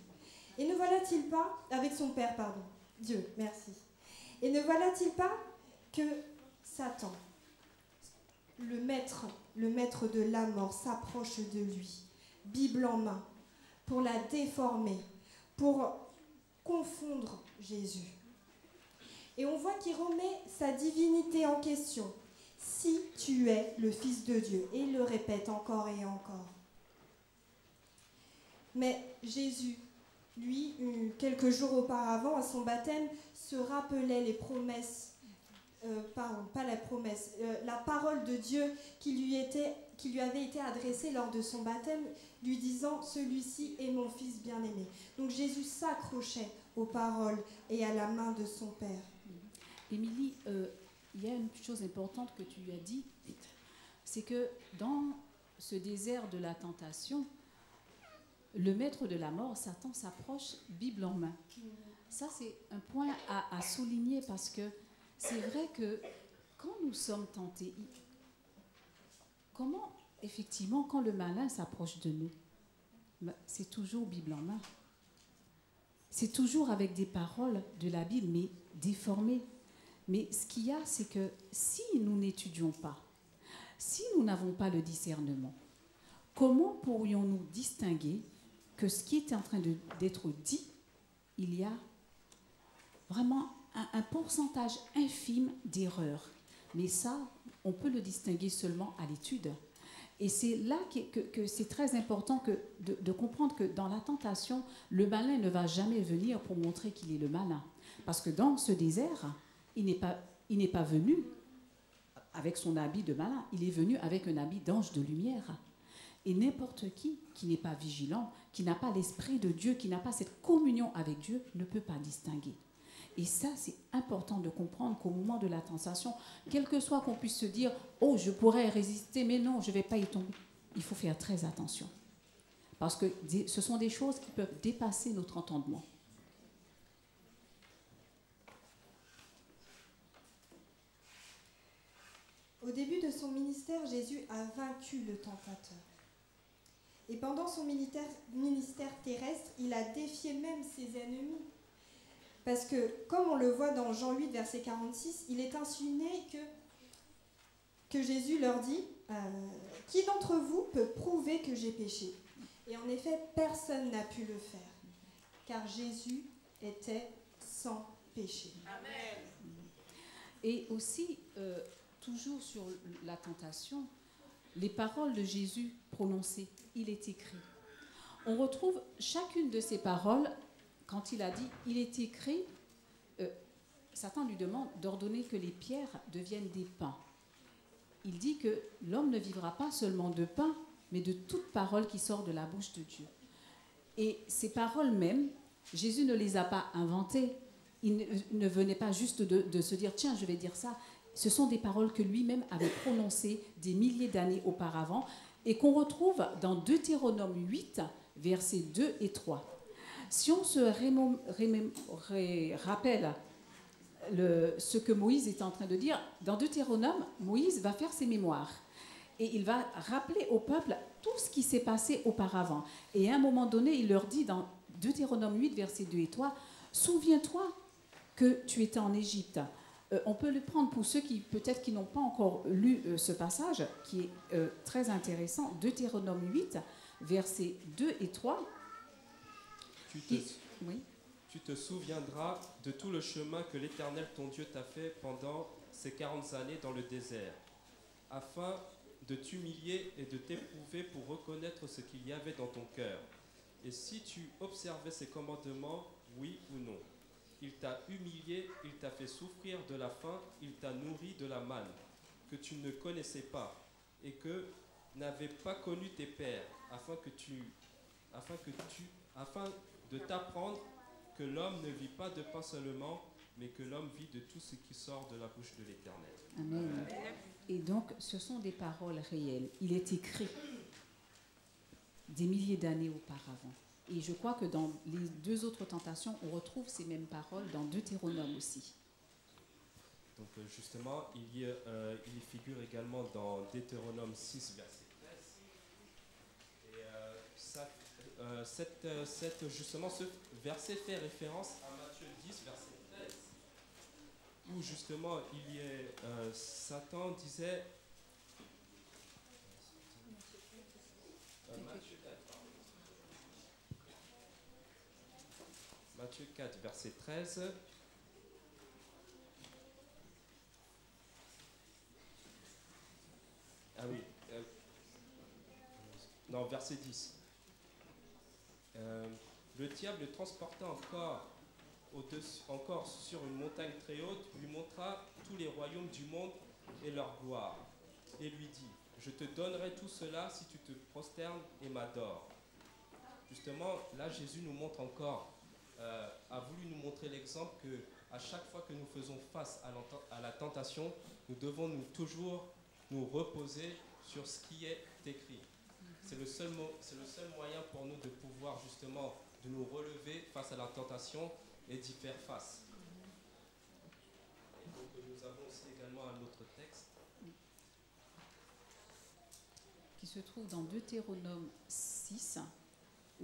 Speaker 9: Et ne voilà-t-il pas, avec son Père, pardon, Dieu, merci. Et ne voilà-t-il pas que Satan, le maître de la mort, s'approche de lui, Bible en main, pour la déformer, pour confondre Jésus. Et on voit qu'il remet sa divinité en question. Si tu es le Fils de Dieu. Et il le répète encore et encore. Mais Jésus, lui, quelques jours auparavant, à son baptême, se rappelait les promesses, la parole de Dieu qui lui était qui lui avait été adressé lors de son baptême, lui disant « Celui-ci est mon fils bien-aimé ». Donc Jésus s'accrochait aux paroles et à la main de son Père.
Speaker 8: Émilie, il y a une chose importante que tu as dit, c'est que dans ce désert de la tentation, le maître de la mort, Satan, s'approche Bible en main. Ça, c'est un point à souligner parce que c'est vrai que quand nous sommes tentés, comment, effectivement, quand le malin s'approche de nous, c'est toujours Bible en main. C'est toujours avec des paroles de la Bible, mais déformées. Mais ce qu'il y a, c'est que si nous n'étudions pas, si nous n'avons pas le discernement, comment pourrions-nous distinguer que ce qui est en train d'être dit, il y a vraiment un pourcentage infime d'erreurs. Mais ça, on peut le distinguer seulement à l'étude. Et c'est là que c'est très important de comprendre que dans la tentation, le malin ne va jamais venir pour montrer qu'il est le malin. Parce que dans ce désert, il n'est pas venu avec son habit de malin, il est venu avec un habit d'ange de lumière. Et n'importe qui n'est pas vigilant, qui n'a pas l'Esprit de Dieu, qui n'a pas cette communion avec Dieu, ne peut pas distinguer. Et ça, c'est important de comprendre qu'au moment de la tentation, quel que soit qu'on puisse se dire « Oh, je pourrais résister, mais non, je ne vais pas y tomber », il faut faire très attention. Parce que ce sont des choses qui peuvent dépasser notre entendement.
Speaker 9: Au début de son ministère, Jésus a vaincu le tentateur. Et pendant son ministère terrestre, il a défié même ses ennemis. Parce que, comme on le voit dans Jean 8, verset 46, il est insinué que Jésus leur dit « Qui d'entre vous peut prouver que j'ai péché ?» Et en effet, personne n'a pu le faire, car Jésus était sans péché.
Speaker 8: Amen. Et aussi, toujours sur la tentation, les paroles de Jésus prononcées, il est écrit. On retrouve chacune de ces paroles. Quand il a dit « il est écrit », Satan lui demande d'ordonner que les pierres deviennent des pains. Il dit que l'homme ne vivra pas seulement de pain, mais de toute parole qui sort de la bouche de Dieu. Et ces paroles même, Jésus ne les a pas inventées. Il ne venait pas juste de se dire « tiens, je vais dire ça ». Ce sont des paroles que lui-même avait prononcées des milliers d'années auparavant et qu'on retrouve dans Deutéronome 8, versets 2 et 3. Si on se rappelle ce que Moïse est en train de dire, dans Deutéronome, Moïse va faire ses mémoires et il va rappeler au peuple tout ce qui s'est passé auparavant. Et à un moment donné, il leur dit dans Deutéronome 8, versets 2 et 3, « Souviens-toi que tu étais en Égypte ». On peut le prendre pour ceux qui, peut-être, qui n'ont pas encore lu ce passage, qui est très intéressant, Deutéronome 8, versets 2 et 3.
Speaker 3: Tu te souviendras de tout le chemin que l'Éternel ton Dieu t'a fait pendant ces 40 années dans le désert, afin de t'humilier et de t'éprouver pour reconnaître ce qu'il y avait dans ton cœur. Et si tu observais ses commandements, oui ou non. Il t'a humilié, il t'a fait souffrir de la faim, il t'a nourri de la manne, que tu ne connaissais pas, et que n'avaient pas connu tes pères, afin de t'apprendre que l'homme ne vit pas de pain seulement, mais que l'homme vit de tout ce qui sort de la bouche de l'Éternel.
Speaker 8: Amen. Et donc, ce sont des paroles réelles. Il est écrit des milliers d'années auparavant. Et je crois que dans les deux autres tentations, on retrouve ces mêmes paroles dans Deutéronome aussi.
Speaker 3: Donc justement, il figure également dans Deutéronome 6, verset 13. Et justement, ce verset fait référence à Matthieu 10, verset 13, où justement, Satan disait... Matthieu 4, verset 13. Ah oui. Non, verset 10. Le diable le transporta encore sur une montagne très haute, lui montra tous les royaumes du monde et leur gloire. et lui dit, je te donnerai tout cela si tu te prosternes et m'adores. Justement, là, Jésus nous montre encore, a voulu nous montrer l'exemple que à chaque fois que nous faisons face à la tentation, nous devons toujours nous reposer sur ce qui est écrit. C'est le seul moyen pour nous de pouvoir justement de nous relever face à la tentation et d'y faire face. Et donc nous avons aussi également un autre texte
Speaker 8: qui se trouve dans Deutéronome 6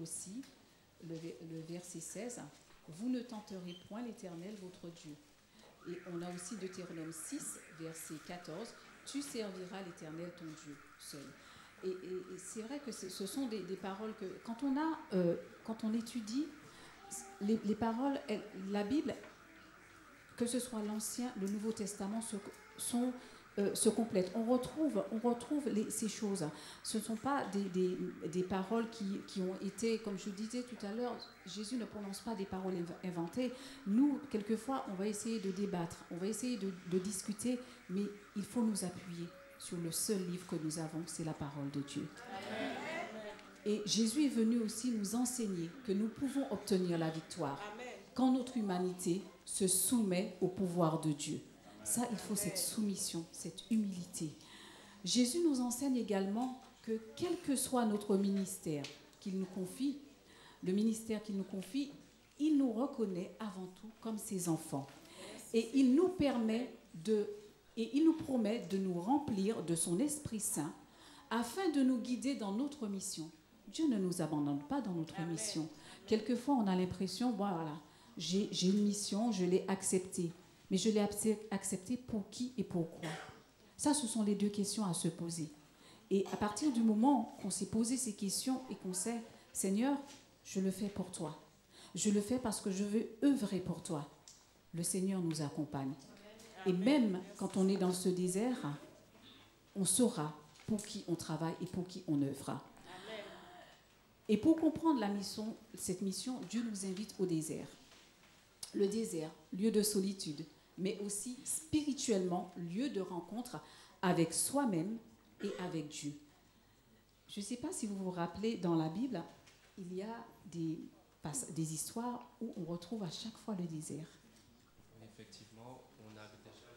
Speaker 8: aussi, le verset 16. Vous ne tenterez point l'Éternel votre Dieu. Et on a aussi Deutéronome 6, verset 14. Tu serviras l'Éternel ton Dieu seul. Et c'est vrai que ce sont des paroles que, quand on étudie les paroles, la Bible, que ce soit l'Ancien, le Nouveau Testament, se complètent. On retrouve ces choses. Ce ne sont pas des paroles qui ont été, comme je disais tout à l'heure, Jésus ne prononce pas des paroles inventées. Nous, quelquefois, on va essayer de débattre, on va essayer de discuter, mais il faut nous appuyer sur le seul livre que nous avons, c'est la parole de Dieu. Amen. Et Jésus est venu aussi nous enseigner que nous pouvons obtenir la victoire quand notre humanité se soumet au pouvoir de Dieu. Ça, il faut cette soumission, cette humilité. Jésus nous enseigne également que quel que soit notre ministère qu'il nous confie, le ministère qu'il nous confie, il nous reconnaît avant tout comme ses enfants. Et il nous promet de nous remplir de son Esprit Saint afin de nous guider dans notre mission. Dieu ne nous abandonne pas dans notre mission. Quelquefois, on a l'impression, voilà, j'ai une mission, je l'ai acceptée. Mais je l'ai acceptée pour qui et pourquoi? Ça, ce sont les deux questions à se poser. Et à partir du moment qu'on s'est posé ces questions et qu'on sait, Seigneur, je le fais pour toi. Je le fais parce que je veux œuvrer pour toi. Le Seigneur nous accompagne. Et même quand on est dans ce désert, on saura pour qui on travaille et pour qui on œuvre. Et pour comprendre cette mission, Dieu nous invite au désert. Le désert, lieu de solitude, mais aussi spirituellement, lieu de rencontre avec soi-même et avec Dieu. Je ne sais pas si vous vous rappelez, dans la Bible, il y a des histoires où on retrouve à chaque fois le désert.
Speaker 3: Effectivement, on a déjà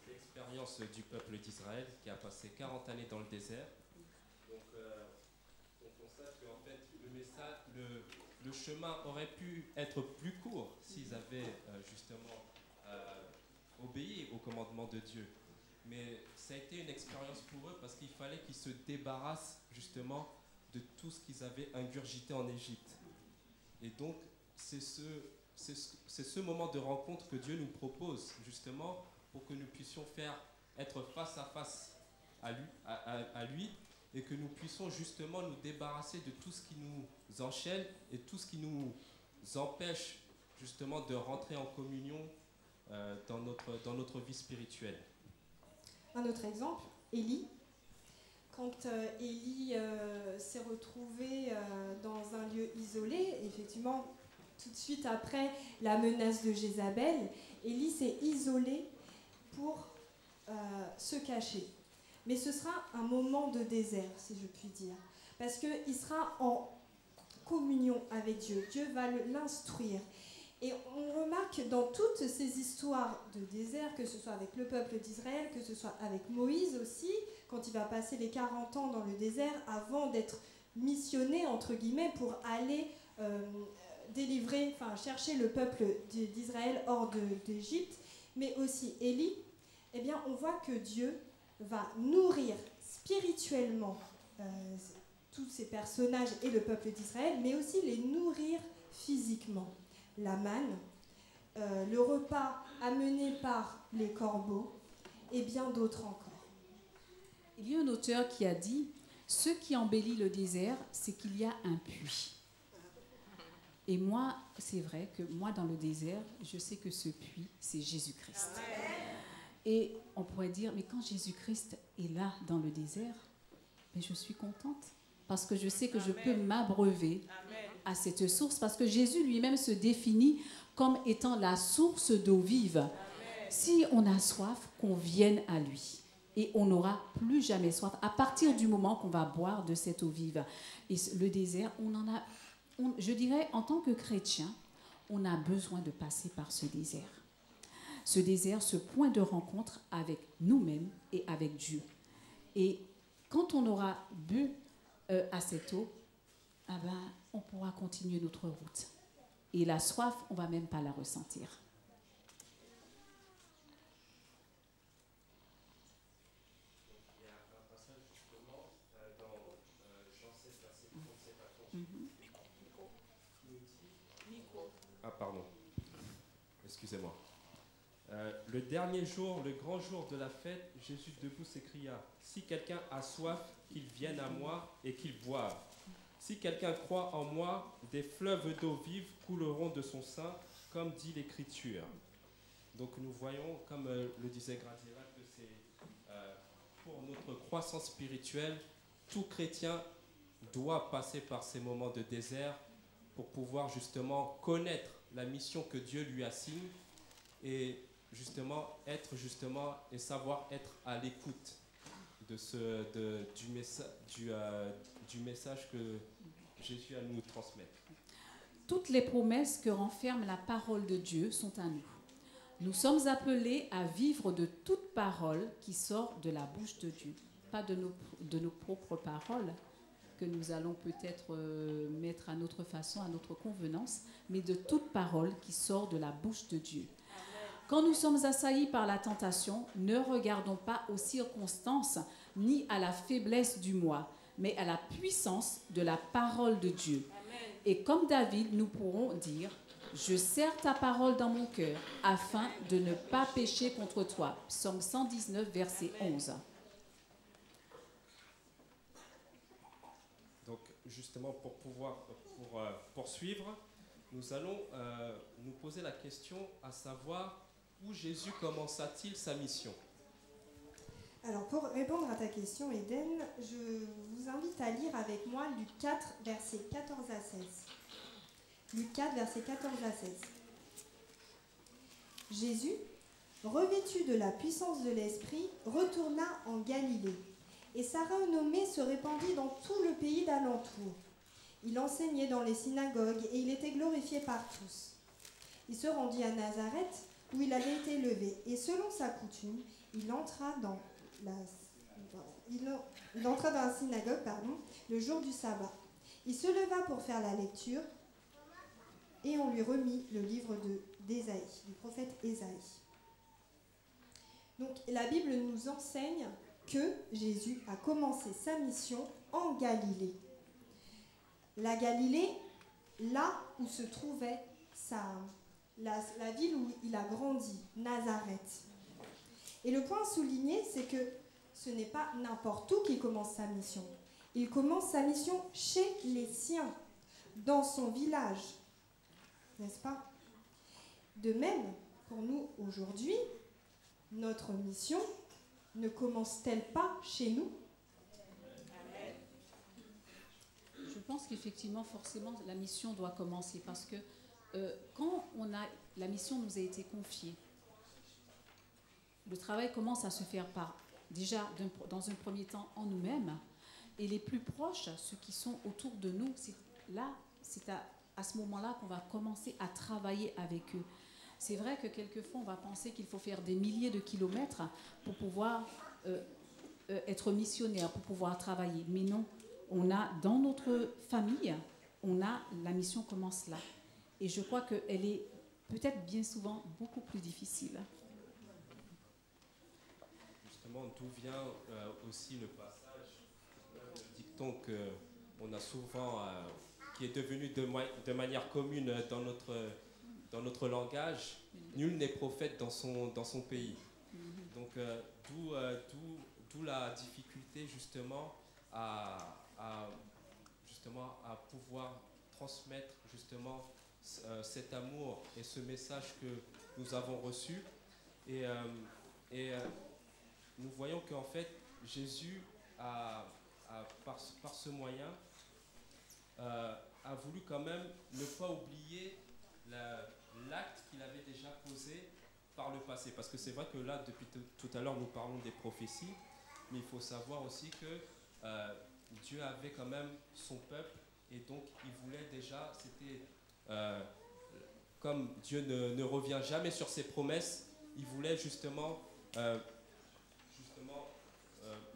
Speaker 3: l'expérience du peuple d'Israël qui a passé 40 années dans le désert. Donc, on constate qu'en fait, le chemin aurait pu être plus court s'ils avaient justement obéi au commandement de Dieu. Mais ça a été une expérience pour eux parce qu'il fallait qu'ils se débarrassent justement de tout ce qu'ils avaient ingurgité en Égypte. Et donc, c'est ce moment de rencontre que Dieu nous propose justement pour que nous puissions être face à face à lui et que nous puissions justement nous débarrasser de tout ce qui nous enchaîne et tout ce qui nous empêche justement de rentrer en communion dans notre vie spirituelle.
Speaker 9: Un autre exemple, Élie. Quand Élie s'est retrouvé dans un lieu isolé, effectivement, tout de suite après la menace de Jézabel, Élie s'est isolé pour se cacher. Mais ce sera un moment de désert, si je puis dire, parce qu'il sera en communion avec Dieu. Dieu va l'instruire. Et on remarque dans toutes ces histoires de désert, que ce soit avec le peuple d'Israël, que ce soit avec Moïse aussi, quand il va passer les 40 ans dans le désert avant d'être missionné, entre guillemets, pour aller chercher le peuple d'Israël hors d'Égypte, mais aussi Élie, eh bien, on voit que Dieu va nourrir spirituellement tous ces personnages et le peuple d'Israël, mais aussi les nourrir physiquement. La manne, le repas amené par les corbeaux et bien d'autres encore.
Speaker 8: Il y a un auteur qui a dit « Ce qui embellit le désert, c'est qu'il y a un puits. » Et moi, c'est vrai que moi, dans le désert, je sais que ce puits, c'est Jésus-Christ. Et on pourrait dire, mais quand Jésus-Christ est là dans le désert, mais je suis contente parce que je sais que je peux m'abreuver à cette source, parce que Jésus lui-même se définit comme étant la source d'eau vive. Si on a soif, qu'on vienne à lui. Et on n'aura plus jamais soif à partir du moment qu'on va boire de cette eau vive. Et le désert, je dirais, en tant que chrétien, on a besoin de passer par ce désert. Ce désert, ce point de rencontre avec nous-mêmes et avec Dieu. Et quand on aura bu à cette eau, on pourra continuer notre route. Et la soif, on ne va même pas la ressentir.
Speaker 3: Il y a un passage justement dans Jean 16, verset 37 à 38. Ah, pardon. Excusez-moi. Le dernier jour, le grand jour de la fête, Jésus debout s'écria, « Si quelqu'un a soif, qu'il vienne à moi et qu'il boive. Si quelqu'un croit en moi, des fleuves d'eau vive couleront de son sein, comme dit l'Écriture. » Donc nous voyons, comme le disait Graziella, que c'est pour notre croissance spirituelle, tout chrétien doit passer par ces moments de désert pour pouvoir justement connaître la mission que Dieu lui assigne et justement être justement et savoir être à l'écoute de du message que Jésus a nous transmettre.
Speaker 8: Toutes les promesses que renferme la parole de Dieu sont à nous. Nous sommes appelés à vivre de toute parole qui sort de la bouche de Dieu. Pas de nos propres paroles que nous allons peut-être mettre à notre façon, à notre convenance, mais de toute parole qui sort de la bouche de Dieu. Quand nous sommes assaillis par la tentation, ne regardons pas aux circonstances ni à la faiblesse du moi, mais à la puissance de la parole de Dieu. Et comme David, nous pourrons dire « Je serre ta parole dans mon cœur, afin de ne pas pécher contre toi ». Psaume 119, verset 11.
Speaker 3: Donc justement, pour poursuivre, nous allons nous poser la question à savoir où Jésus commença-t-il sa mission?
Speaker 9: Alors, pour répondre à ta question, Eden, je vous invite à lire avec moi Luc 4, versets 14 à 16. Luc 4, versets 14 à 16. Jésus, revêtu de la puissance de l'Esprit, retourna en Galilée, et sa renommée se répandit dans tout le pays d'alentour. Il enseignait dans les synagogues, et il était glorifié par tous. Il se rendit à Nazareth, où il avait été élevé, et selon sa coutume, il entra dans la synagogue le jour du sabbat. Il se leva pour faire la lecture et on lui remit le livre d'Ésaïe, du prophète Ésaïe. Donc la Bible nous enseigne que Jésus a commencé sa mission en Galilée. La Galilée, là où se trouvait la ville où il a grandi, Nazareth. Et le point souligné, c'est que ce n'est pas n'importe où qu'il commence sa mission. Il commence sa mission chez les siens, dans son village. N'est-ce pas? De même, pour nous aujourd'hui, notre mission ne commence-t-elle pas chez nous?
Speaker 8: Je pense qu'effectivement, forcément, la mission doit commencer parce que quand la mission nous a été confiée, le travail commence à se faire déjà dans un premier temps en nous-mêmes et les plus proches, ceux qui sont autour de nous, c'est à ce moment-là qu'on va commencer à travailler avec eux. C'est vrai que quelquefois on va penser qu'il faut faire des milliers de kilomètres pour pouvoir être missionnaire, pour pouvoir travailler. Mais non, dans notre famille, la mission commence là. Et je crois qu'elle est peut-être bien souvent beaucoup plus difficile.
Speaker 3: Justement, d'où vient aussi le passage, le dicton qu'on a souvent, qui est devenu de manière commune dans notre langage, nul n'est prophète dans son pays. Donc, d'où la difficulté justement à pouvoir transmettre justement cet amour et ce message que nous avons reçu. Et nous voyons qu'en fait, Jésus, par ce moyen, a voulu quand même ne pas oublier l'acte qu'il avait déjà posé par le passé. Parce que c'est vrai que là, depuis tout à l'heure, nous parlons des prophéties, mais il faut savoir aussi que Dieu avait quand même son peuple, et donc il voulait déjà, c'était comme Dieu ne revient jamais sur ses promesses, il voulait justement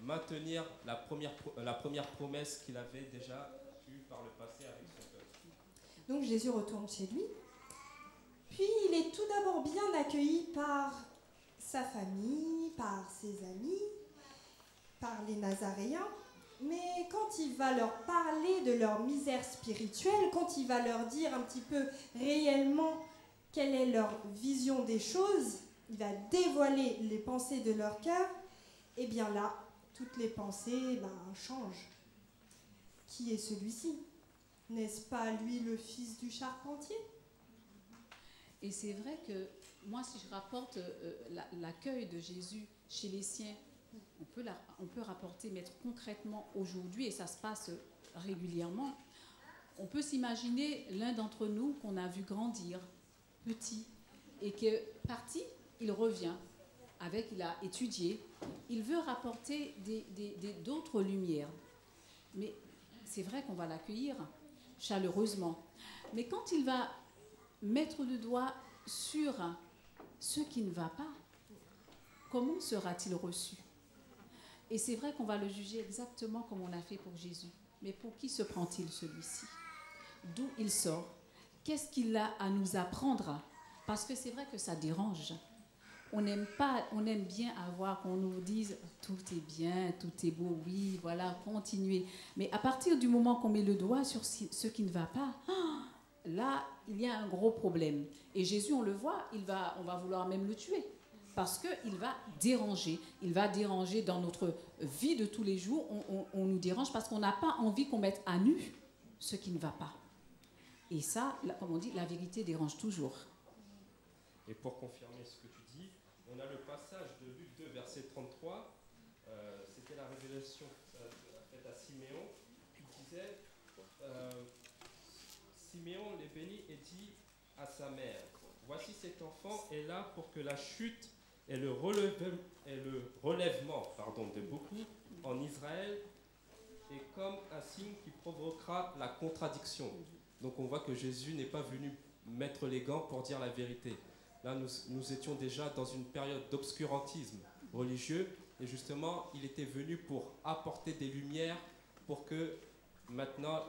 Speaker 3: maintenir la première promesse qu'il avait déjà eue par le passé avec son peuple.
Speaker 9: Donc Jésus retourne chez lui. Puis il est tout d'abord bien accueilli par sa famille, par ses amis, par les Nazaréens. Mais quand il va leur parler de leur misère spirituelle, quand il va leur dire un petit peu réellement quelle est leur vision des choses, il va dévoiler les pensées de leur cœur, et bien là, toutes les pensées changent. Qui est celui-ci? N'est-ce pas lui le fils du charpentier?
Speaker 8: Et c'est vrai que moi, si je rapporte l'accueil de Jésus chez les siens, on peut rapporter, mettre concrètement aujourd'hui, et ça se passe régulièrement, on peut s'imaginer l'un d'entre nous qu'on a vu grandir, petit, et que parti, il revient, il a étudié, il veut rapporter d'autres lumières. Mais c'est vrai qu'on va l'accueillir chaleureusement. Mais quand il va mettre le doigt sur ce qui ne va pas, comment sera-t-il reçu? Et c'est vrai qu'on va le juger exactement comme on a fait pour Jésus. Mais pour qui se prend-il celui-ci? D'où il sort? Qu'est-ce qu'il a à nous apprendre? Parce que c'est vrai que ça dérange. On aime bien avoir qu'on nous dise tout est bien, tout est beau, oui, voilà, continuez. Mais à partir du moment qu'on met le doigt sur ce qui ne va pas, là, il y a un gros problème. Et Jésus, on le voit, on va vouloir même le tuer. Parce qu'il va déranger dans notre vie de tous les jours. On nous dérange parce qu'on n'a pas envie qu'on mette à nu ce qui ne va pas. Et ça, comme on dit, la vérité dérange toujours.
Speaker 3: Et pour confirmer ce que tu dis, on a le passage de Luc 2, verset 33. C'était la révélation faite à Siméon. Il disait, Siméon les bénit et dit à sa mère, voici cet enfant est là pour que la chute et le relèvement de beaucoup en Israël est comme un signe qui provoquera la contradiction. Donc on voit que Jésus n'est pas venu mettre les gants pour dire la vérité. Là, nous étions déjà dans une période d'obscurantisme religieux, et justement, il était venu pour apporter des lumières pour que maintenant,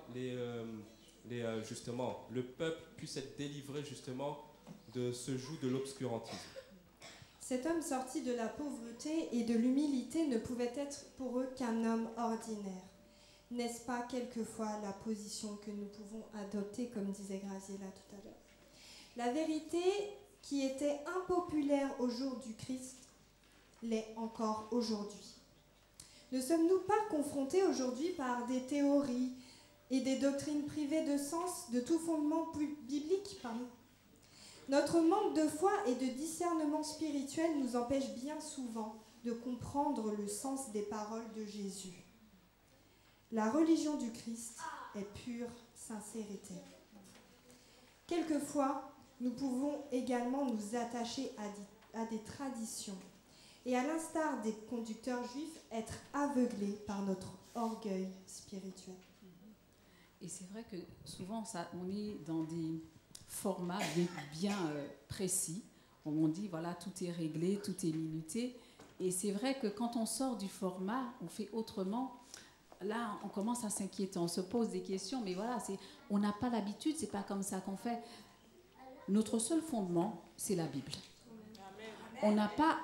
Speaker 3: le peuple puisse être délivré justement de ce joug de l'obscurantisme.
Speaker 9: Cet homme sorti de la pauvreté et de l'humilité ne pouvait être pour eux qu'un homme ordinaire. N'est-ce pas quelquefois la position que nous pouvons adopter, comme disait Graziella tout à l'heure? La vérité qui était impopulaire au jour du Christ l'est encore aujourd'hui. Ne sommes-nous pas confrontés aujourd'hui par des théories et des doctrines privées de sens, de tout fondement biblique, Notre manque de foi et de discernement spirituel nous empêche bien souvent de comprendre le sens des paroles de Jésus. La religion du Christ est pure sincérité. Quelquefois, nous pouvons également nous attacher à des traditions et, à l'instar des conducteurs juifs, être aveuglés par notre orgueil spirituel.
Speaker 8: Et c'est vrai que souvent, on est dans des formats bien précis. On dit, voilà, tout est réglé, tout est minuté. Et c'est vrai que quand on sort du format, on fait autrement. Là, on commence à s'inquiéter, on se pose des questions, mais voilà, on n'a pas l'habitude, c'est pas comme ça qu'on fait. Notre seul fondement, c'est la Bible. On n'a pas,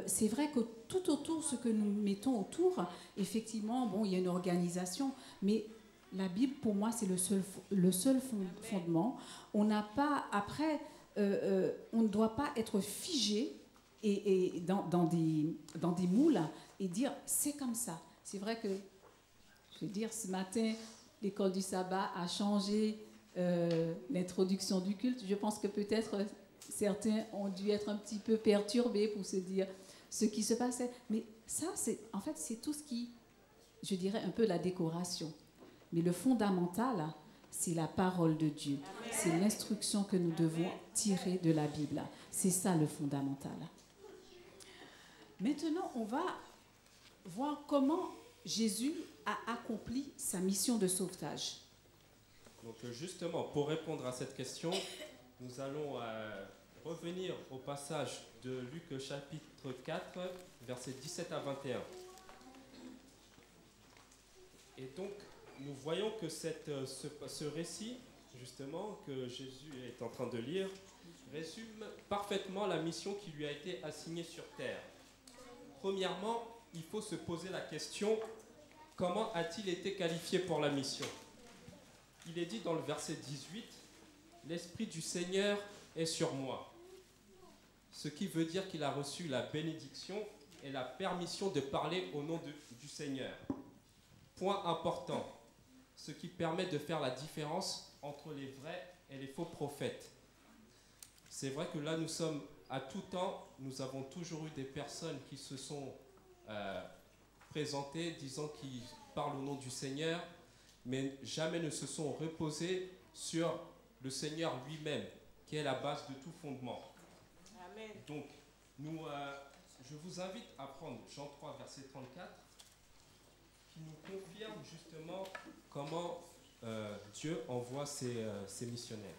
Speaker 8: c'est vrai que tout autour, ce que nous mettons autour, effectivement, bon, il y a une organisation, mais la Bible, pour moi, c'est le seul fondement. On n'a pas, après, on ne doit pas être figé et dans des moules et dire c'est comme ça. C'est vrai que, je veux dire, ce matin, l'école du sabbat a changé l'introduction du culte. Je pense que peut-être certains ont dû être un petit peu perturbés pour se dire ce qui se passait. Mais ça, en fait, c'est tout ce qui, je dirais, un peu la décoration. Mais le fondamental, c'est la parole de Dieu. C'est l'instruction que nous devons tirer de la Bible. C'est ça le fondamental. Maintenant, on va voir comment Jésus a accompli sa mission de sauvetage.
Speaker 3: Donc justement, pour répondre à cette question, nous allons revenir au passage de Luc chapitre 4, versets 17 à 21. Et donc, nous voyons que ce récit, justement, que Jésus est en train de lire, résume parfaitement la mission qui lui a été assignée sur terre. Premièrement, il faut se poser la question, comment a-t-il été qualifié pour la mission ? Il est dit dans le verset 18, « L'Esprit du Seigneur est sur moi », ce qui veut dire qu'il a reçu la bénédiction et la permission de parler au nom du Seigneur. Point important, ce qui permet de faire la différence entre les vrais et les faux prophètes. C'est vrai que là, nous sommes à tout temps, nous avons toujours eu des personnes qui se sont présentées disant qu'ils parlent au nom du Seigneur, mais jamais ne se sont reposés sur le Seigneur lui-même, qui est la base de tout fondement.
Speaker 10: Amen.
Speaker 3: Donc, je vous invite à prendre Jean 3, verset 34, qui nous confirme justement comment Dieu envoie ses missionnaires.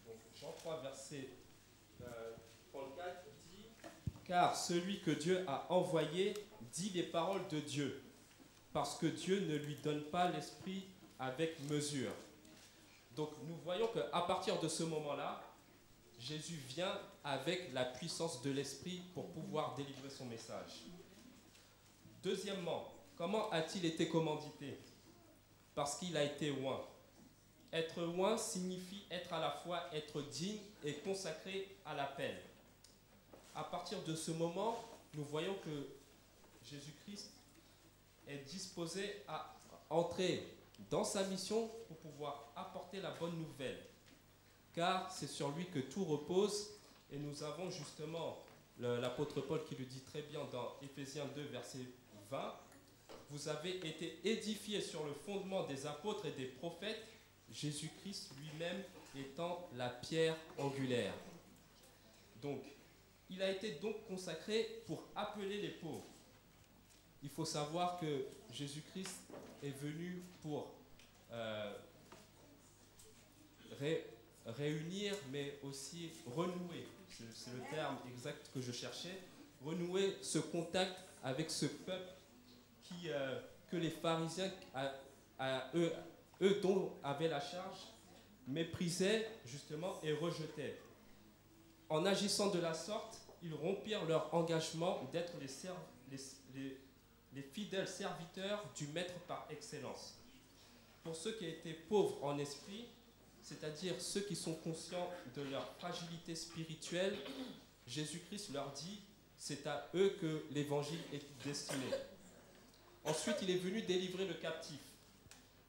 Speaker 3: Donc, Jean 3, verset 34 dit « Car celui que Dieu a envoyé dit les paroles de Dieu, parce que Dieu ne lui donne pas l'esprit avec mesure. » Donc nous voyons qu'à partir de ce moment-là, Jésus vient avec la puissance de l'esprit pour pouvoir délivrer son message. Deuxièmement, comment a-t-il été commandité ? Parce qu'il a été oint. Être oint signifie être à la fois être digne et consacré à l'appel. À partir de ce moment, nous voyons que Jésus-Christ est disposé à entrer dans sa mission pour pouvoir apporter la bonne nouvelle. Car c'est sur lui que tout repose. Et nous avons justement l'apôtre Paul qui le dit très bien dans Éphésiens 2, verset 20. Vous avez été édifiés sur le fondement des apôtres et des prophètes, Jésus-Christ lui-même étant la pierre angulaire. Donc, il a été donc consacré pour appeler les pauvres. Il faut savoir que Jésus-Christ est venu pour réunir, mais aussi renouer, c'est le terme exact que je cherchais, renouer ce contact avec ce peuple que les pharisiens, eux dont avaient la charge, méprisaient justement et rejetaient. En agissant de la sorte, ils rompirent leur engagement d'être les fidèles serviteurs du Maître par excellence. Pour ceux qui étaient pauvres en esprit, c'est-à-dire ceux qui sont conscients de leur fragilité spirituelle, Jésus-Christ leur dit, c'est à eux que l'évangile est destiné. Ensuite, il est venu délivrer le captif,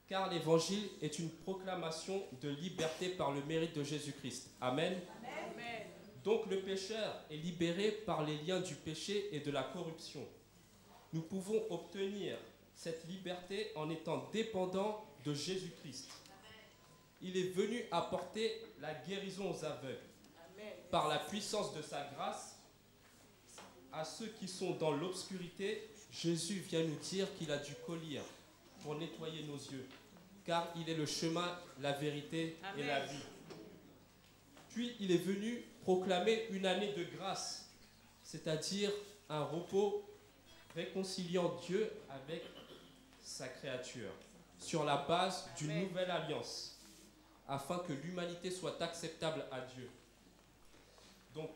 Speaker 3: car l'évangile est une proclamation de liberté par le mérite de Jésus-Christ. Amen.
Speaker 10: Amen.
Speaker 3: Donc le pécheur est libéré par les liens du péché et de la corruption. Nous pouvons obtenir cette liberté en étant dépendants de Jésus-Christ. Il est venu apporter la guérison aux aveugles.
Speaker 10: Amen.
Speaker 3: Par la puissance de sa grâce, à ceux qui sont dans l'obscurité, Jésus vient nous dire qu'il a du collier pour nettoyer nos yeux, car il est le chemin, la vérité et la vie. Puis il est venu proclamer une année de grâce, c'est-à-dire un repos réconciliant Dieu avec sa créature, sur la base d'une nouvelle alliance, afin que l'humanité soit acceptable à Dieu. Donc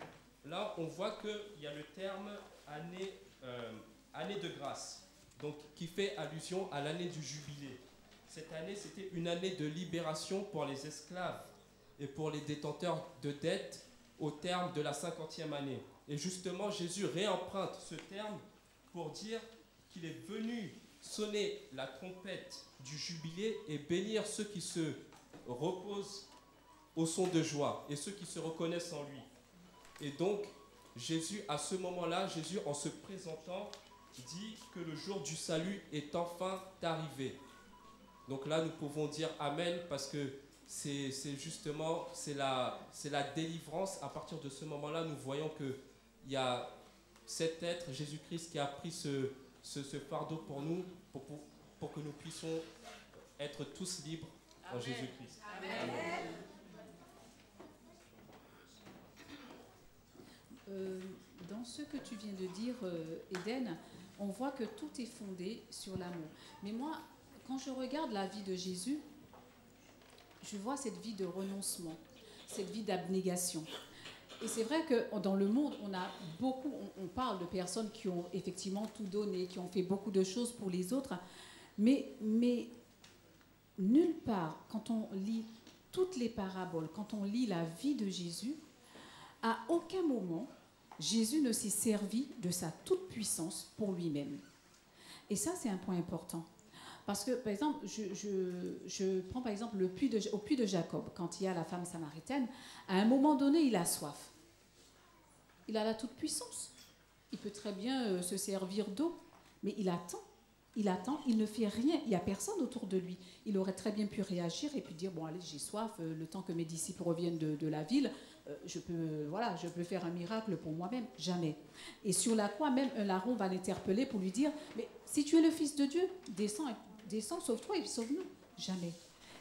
Speaker 3: là, on voit qu'il y a le terme année de grâce, donc qui fait allusion à l'année du jubilé. Cette année, c'était une année de libération pour les esclaves et pour les détenteurs de dettes au terme de la 50e année. Et justement, Jésus réemprunte ce terme pour dire qu'il est venu sonner la trompette du jubilé et bénir ceux qui se reposent au son de joie et ceux qui se reconnaissent en lui. Et donc, Jésus, à ce moment-là, Jésus, en se présentant, dit que le jour du salut est enfin arrivé. Donc là, nous pouvons dire Amen, parce que c'est justement, c'est la délivrance. À partir de ce moment-là, nous voyons qu'il y a cet être, Jésus-Christ, qui a pris ce fardeau pour nous, pour que nous puissions être tous libres en Jésus-Christ. Amen.
Speaker 8: Dans ce que tu viens de dire, Eden, on voit que tout est fondé sur l'amour. Mais moi, quand je regarde la vie de Jésus, je vois cette vie de renoncement, cette vie d'abnégation. Et c'est vrai que dans le monde, on parle de personnes qui ont effectivement tout donné, qui ont fait beaucoup de choses pour les autres, mais nulle part, quand on lit toutes les paraboles, quand on lit la vie de Jésus, à aucun moment, Jésus ne s'est servi de sa toute-puissance pour lui-même. Et ça, c'est un point important. Parce que, par exemple, je prends par exemple au puits de Jacob, quand il y a la femme samaritaine, à un moment donné, il a soif. Il a la toute-puissance. Il peut très bien se servir d'eau, mais il attend, il ne fait rien, il n'y a personne autour de lui. Il aurait très bien pu réagir et puis dire, bon allez, j'ai soif, le temps que mes disciples reviennent de la ville, je peux faire un miracle pour moi-même. Jamais. Et sur la croix, même un larron va l'interpeller pour lui dire, mais si tu es le Fils de Dieu, descends, sauve-toi et sauve-nous. Jamais.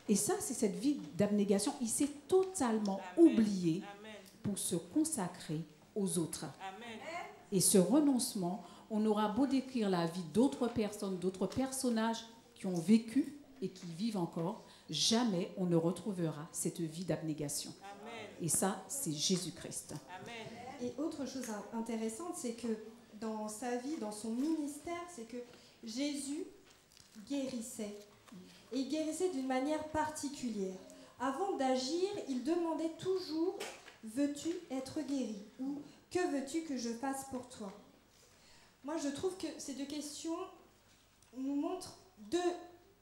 Speaker 8: Et ça, c'est cette vie d'abnégation. Il s'est totalement oublié pour se consacrer aux autres. Et ce renoncement, on aura beau décrire la vie d'autres personnes, d'autres personnages qui ont vécu et qui vivent encore, jamais on ne retrouvera cette vie d'abnégation. Et ça, c'est Jésus-Christ.
Speaker 9: Et autre chose intéressante, c'est que dans sa vie, dans son ministère, c'est que Jésus guérissait. Et il guérissait d'une manière particulière. Avant d'agir, il demandait toujours « Veux-tu être guéri ?» ou « Que veux-tu que je fasse pour toi ?» Moi, je trouve que ces deux questions nous montrent deux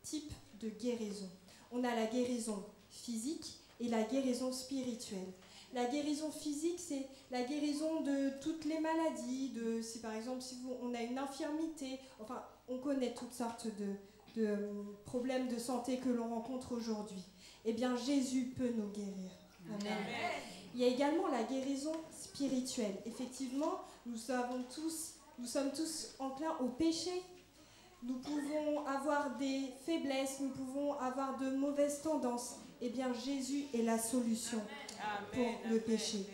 Speaker 9: types de guérison. On a la guérison physique et la guérison spirituelle. La guérison physique, c'est la guérison de toutes les maladies, si par exemple on a une infirmité, enfin on connaît toutes sortes de problèmes de santé que l'on rencontre aujourd'hui. Eh bien Jésus peut nous guérir. Amen. Il y a également la guérison spirituelle. Effectivement, nous sommes tous enclins au péché. Nous pouvons avoir des faiblesses, nous pouvons avoir de mauvaises tendances. Eh bien, Jésus est la solution pour le péché.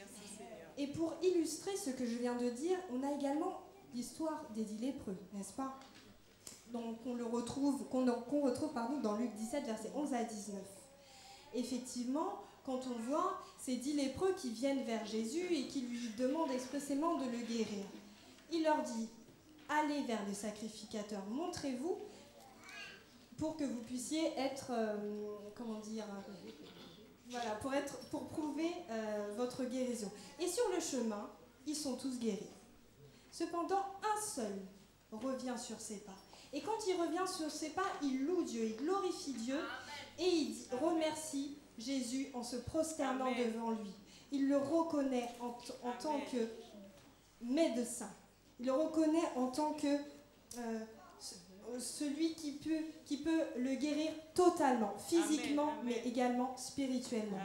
Speaker 9: Et pour illustrer ce que je viens de dire, on a également l'histoire des 10 lépreux, n'est-ce pas? Donc, qu'on retrouve dans Luc 17, versets 11 à 19. Effectivement, quand on voit ces 10 lépreux qui viennent vers Jésus et qui lui demandent expressément de le guérir, il leur dit « Allez vers les sacrificateurs, montrez-vous pour que vous puissiez être, pour prouver votre guérison. » Et sur le chemin, ils sont tous guéris. Cependant, un seul revient sur ses pas. Et quand il revient sur ses pas, il loue Dieu, il glorifie Dieu et il remercie Jésus en se prosternant devant lui. Il le reconnaît en tant que médecin. Il le reconnaît en tant que celui qui peut le guérir totalement, physiquement, mais également spirituellement.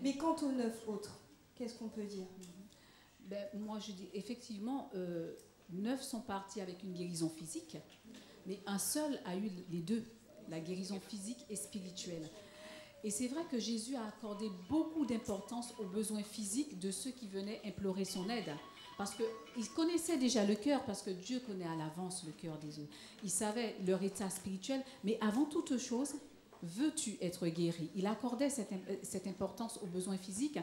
Speaker 9: Mais quant aux 9 autres, qu'est-ce qu'on peut dire?
Speaker 8: Moi, je dis effectivement, 9 sont partis avec une guérison physique, mais un seul a eu les deux, la guérison physique et spirituelle. Et c'est vrai que Jésus a accordé beaucoup d'importance aux besoins physiques de ceux qui venaient implorer son aide. Parce qu'il connaissait déjà le cœur, parce que Dieu connaît à l'avance le cœur des autres. Il savait leur état spirituel, mais avant toute chose, veux-tu être guéri? Il accordait cette importance aux besoins physiques,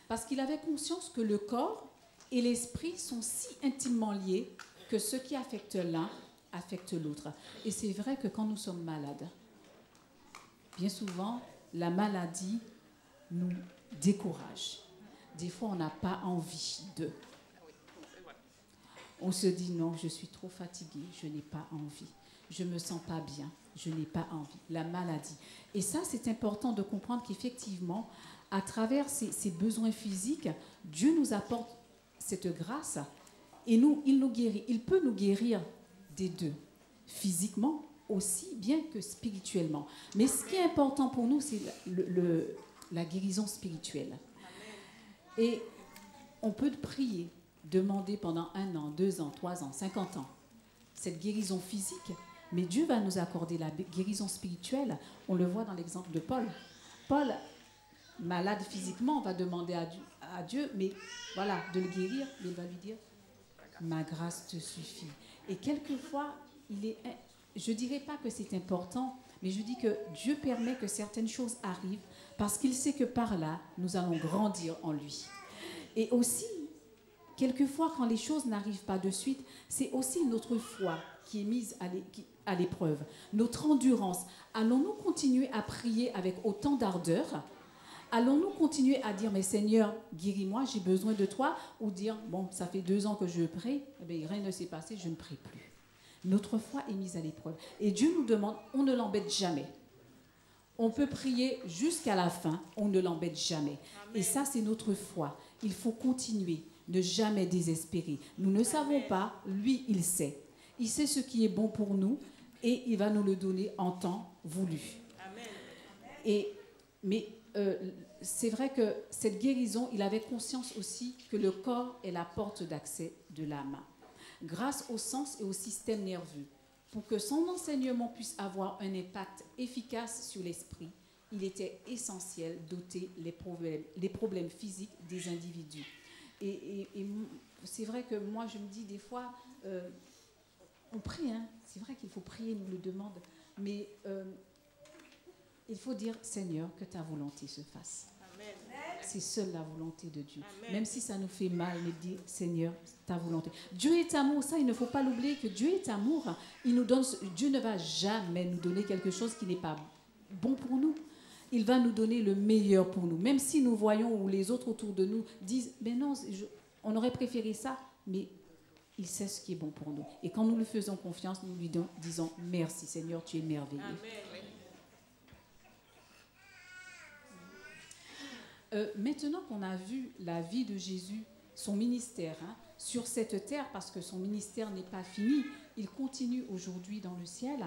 Speaker 8: parce qu'il avait conscience que le corps et l'esprit sont si intimement liés que ce qui affecte l'un affecte l'autre. Et c'est vrai que quand nous sommes malades, bien souvent, la maladie nous décourage. Des fois, on n'a pas envie de. On se dit non, je suis trop fatiguée, je n'ai pas envie. Je ne me sens pas bien, je n'ai pas envie. La maladie. Et ça, c'est important de comprendre qu'effectivement, à travers ces besoins physiques, Dieu nous apporte cette grâce et il nous guérit. Il peut nous guérir des deux, physiquement aussi bien que spirituellement. Mais ce qui est important pour nous, c'est la guérison spirituelle. Et on peut prier, demander pendant 1 an, 2 ans, 3 ans, 50 ans cette guérison physique, mais Dieu va nous accorder la guérison spirituelle. On le voit dans l'exemple de Paul. Paul, malade physiquement, va demander à Dieu, mais voilà, de le guérir, mais il va lui dire « Ma grâce te suffit ». Et quelquefois, je ne dirais pas que c'est important, mais je dis que Dieu permet que certaines choses arrivent parce qu'il sait que par là, nous allons grandir en lui. Et aussi, quelquefois, quand les choses n'arrivent pas de suite, c'est aussi notre foi qui est mise à l'épreuve, notre endurance. Allons-nous continuer à prier avec autant d'ardeur? Allons-nous continuer à dire, mais Seigneur, guéris-moi, j'ai besoin de toi? Ou dire, bon, ça fait 2 ans que je prie, eh bien, rien ne s'est passé, je ne prie plus. Notre foi est mise à l'épreuve. Et Dieu nous demande, on ne l'embête jamais. On peut prier jusqu'à la fin, on ne l'embête jamais. Amen. Et ça, c'est notre foi. Il faut continuer, ne jamais désespérer. Nous ne savons pas, lui, il sait. Il sait ce qui est bon pour nous et il va nous le donner en temps voulu. Amen. Mais c'est vrai que cette guérison, il avait conscience aussi que le corps est la porte d'accès de l'âme. Grâce au sens et au système nerveux, pour que son enseignement puisse avoir un impact efficace sur l'esprit, il était essentiel d'ôter les problèmes physiques des individus. Et c'est vrai que moi, je me dis des fois, on prie, hein, c'est vrai qu'il faut prier, il nous le demande, mais il faut dire, Seigneur, que ta volonté se fasse. Amen. C'est seule la volonté de Dieu. Amen. Même si ça nous fait mal, mais dire, Seigneur, ta volonté. Dieu est amour, ça, il ne faut pas l'oublier, que Dieu est amour. Dieu ne va jamais nous donner quelque chose qui n'est pas bon pour nous. Il va nous donner le meilleur pour nous. Même si nous voyons ou les autres autour de nous disent, mais non, on aurait préféré ça, mais il sait ce qui est bon pour nous. Et quand nous lui faisons confiance, nous lui disons, merci Seigneur, tu es merveilleux. Amen. Maintenant qu'on a vu la vie de Jésus, son ministère sur cette terre, parce que son ministère n'est pas fini, il continue aujourd'hui dans le ciel.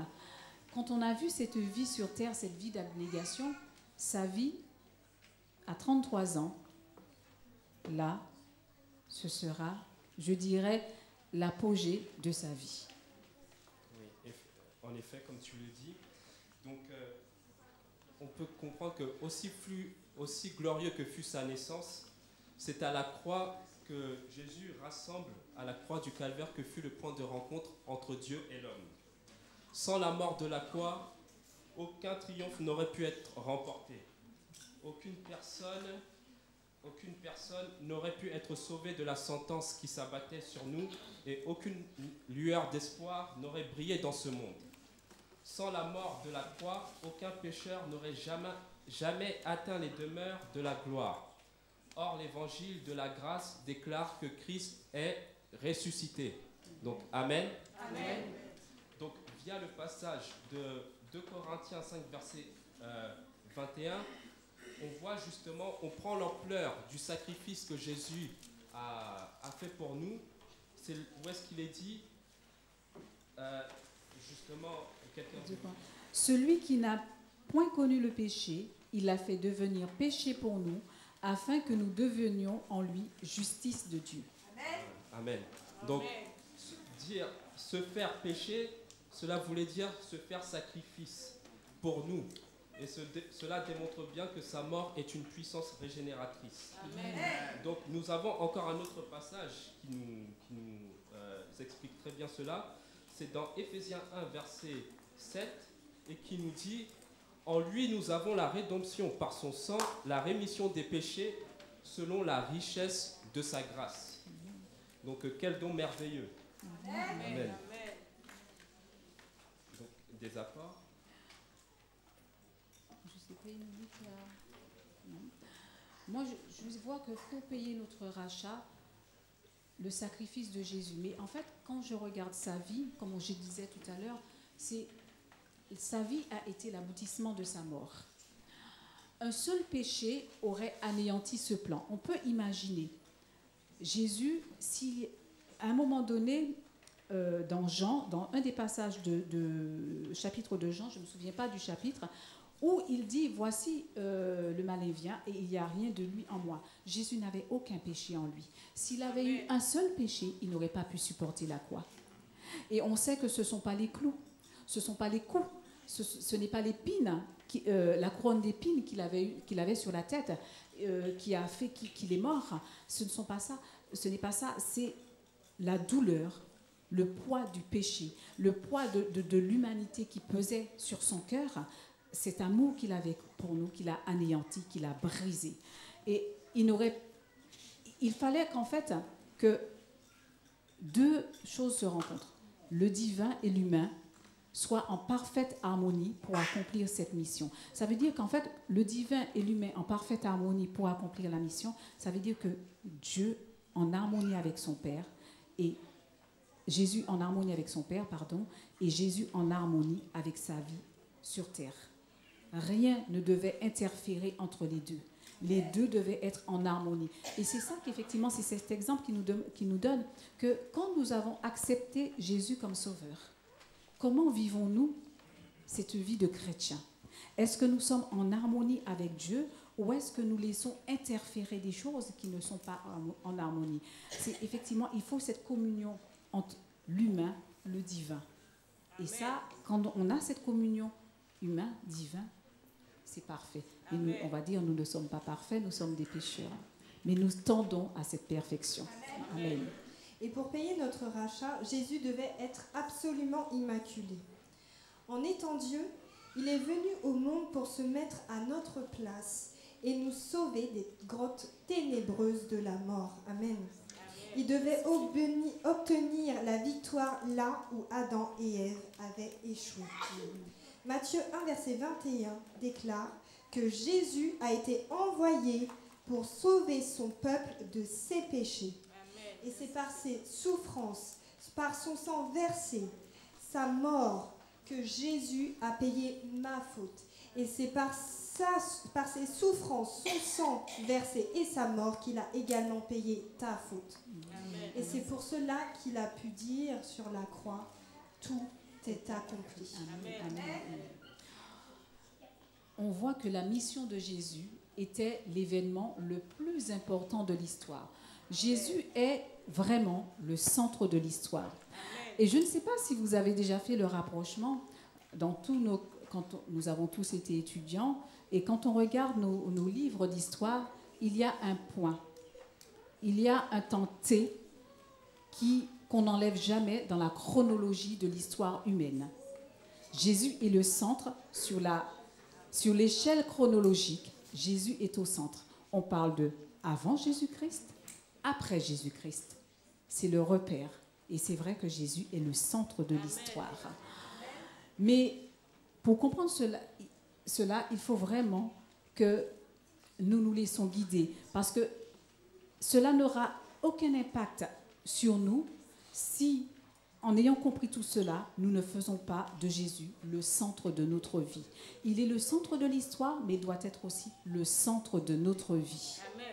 Speaker 8: Quand on a vu cette vie sur terre, cette vie d'abnégation, sa vie, à 33 ans, là, ce sera, je dirais, l'apogée de sa vie.
Speaker 3: Oui, en effet, comme tu le dis, donc on peut comprendre que aussi glorieux que fut sa naissance, c'est à la croix que Jésus rassemble, à la croix du Calvaire, que fut le point de rencontre entre Dieu et l'homme. Sans la mort de la croix, aucun triomphe n'aurait pu être remporté. Aucune personne n'aurait pu être sauvée de la sentence qui s'abattait sur nous et aucune lueur d'espoir n'aurait brillé dans ce monde. Sans la mort de la croix, aucun pécheur n'aurait jamais atteint les demeures de la gloire. Or, l'évangile de la grâce déclare que Christ est ressuscité. Donc, Amen. Amen. Donc, via le passage de 2 Corinthiens 5, verset 21, on voit justement, on prend l'ampleur du sacrifice que Jésus a fait pour nous. C'est où est-ce qu'il est dit justement, quelqu'un dit...
Speaker 8: Celui qui n'a point connu le péché, il l'a fait devenir péché pour nous, afin que nous devenions en lui justice de Dieu.
Speaker 3: Amen. Amen. Donc, dire se faire pécher, cela voulait dire se faire sacrifice pour nous. Et cela démontre bien que sa mort est une puissance régénératrice. Amen. Donc, nous avons encore un autre passage qui nous explique très bien cela. C'est dans Éphésiens 1, verset 7, et qui nous dit « En lui, nous avons la rédemption par son sang, la rémission des péchés, selon la richesse de sa grâce. » Donc, quel don merveilleux. Amen. Amen. Donc, des apports.
Speaker 8: Je sais pas, moi, je vois que pour payer notre rachat, le sacrifice de Jésus. Mais en fait, quand je regarde sa vie, comme je disais tout à l'heure, sa vie a été l'aboutissement de sa mort. Un seul péché aurait anéanti ce plan. On peut imaginer Jésus, si à un moment donné, dans Jean, dans un des passages de chapitre de Jean, je ne me souviens pas du chapitre, où il dit, voici le malin vient et il n'y a rien de lui en moi. Jésus n'avait aucun péché en lui. S'il avait eu un seul péché, il n'aurait pas pu supporter la croix. Et on sait que ce ne sont pas les clous, ce ne sont pas les coups, ce n'est pas l'épine, la couronne d'épines qu'il avait sur la tête qui a fait qu'il est mort. Ce n'est pas ça, c'est la douleur, le poids du péché, le poids de l'humanité qui pesait sur son cœur. Cet amour qu'il avait pour nous, qu'il a anéanti, qu'il a brisé. Et il fallait qu'en fait, que deux choses se rencontrent. Le divin et l'humain soient en parfaite harmonie pour accomplir cette mission. Ça veut dire qu'en fait, le divin et l'humain en parfaite harmonie pour accomplir la mission, ça veut dire que Dieu en harmonie avec son Père et Jésus en harmonie avec son Père, et Jésus en harmonie avec sa vie sur terre. Rien ne devait interférer entre les deux. Les deux devaient être en harmonie. Et c'est ça qu'effectivement, c'est cet exemple qui nous donne que quand nous avons accepté Jésus comme sauveur, comment vivons-nous cette vie de chrétien? Est-ce que nous sommes en harmonie avec Dieu ou est-ce que nous laissons interférer des choses qui ne sont pas en harmonie? C'est effectivement, il faut cette communion entre l'humain, le divin. Et ça, quand on a cette communion humain-divin, c'est parfait. Et nous, on va dire, nous ne sommes pas parfaits, nous sommes des pécheurs. Mais nous tendons à cette perfection. Amen.
Speaker 9: Et pour payer notre rachat, Jésus devait être absolument immaculé. En étant Dieu, il est venu au monde pour se mettre à notre place et nous sauver des grottes ténébreuses de la mort. Amen. Il devait obtenir la victoire là où Adam et Ève avaient échoué. Matthieu 1, verset 21 déclare que Jésus a été envoyé pour sauver son peuple de ses péchés. Et c'est par ses souffrances, par son sang versé, sa mort, que Jésus a payé ma faute. Et c'est par ses souffrances, son sang versé et sa mort qu'il a également payé ta faute. Amen. Et c'est pour cela qu'il a pu dire sur la croix, tout est accompli.
Speaker 8: Amen. Amen. On voit que la mission de Jésus était l'événement le plus important de l'histoire. Jésus est vraiment le centre de l'histoire. Et je ne sais pas si vous avez déjà fait le rapprochement quand nous avons tous été étudiants, et quand on regarde nos livres d'histoire, il y a un point, il y a un temps T qu'on n'enlève jamais dans la chronologie de l'histoire humaine. Jésus est le centre sur l'échelle chronologique. Jésus est au centre. On parle de avant Jésus-Christ, après Jésus-Christ. C'est le repère. Et c'est vrai que Jésus est le centre de l'histoire. Mais pour comprendre cela, il faut vraiment que nous nous laissons guider. Parce que cela n'aura aucun impact sur nous si, en ayant compris tout cela, nous ne faisons pas de Jésus le centre de notre vie. Il est le centre de l'histoire, mais doit être aussi le centre de notre vie.
Speaker 9: Amen.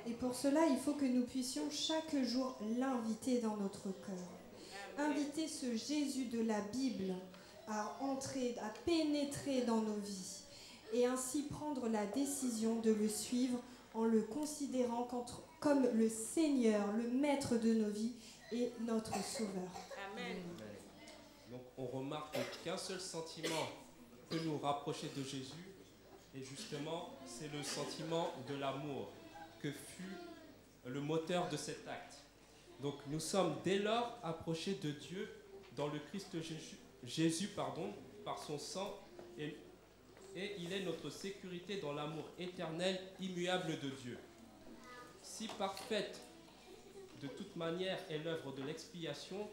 Speaker 9: Et pour cela, il faut que nous puissions chaque jour l'inviter dans notre cœur. Inviter ce Jésus de la Bible à entrer, à pénétrer dans nos vies et ainsi prendre la décision de le suivre en le considérant comme le Seigneur, le Maître de nos vies et notre Sauveur.
Speaker 3: Amen. Donc on remarque qu'un seul sentiment peut nous rapprocher de Jésus et justement c'est le sentiment de l'amour que fut le moteur de cet acte. Donc nous sommes dès lors approchés de Dieu dans le Christ Jésus, par son sang, et il est notre sécurité dans l'amour éternel, immuable de Dieu. Si parfaite de toute manière est l'œuvre de l'expiation,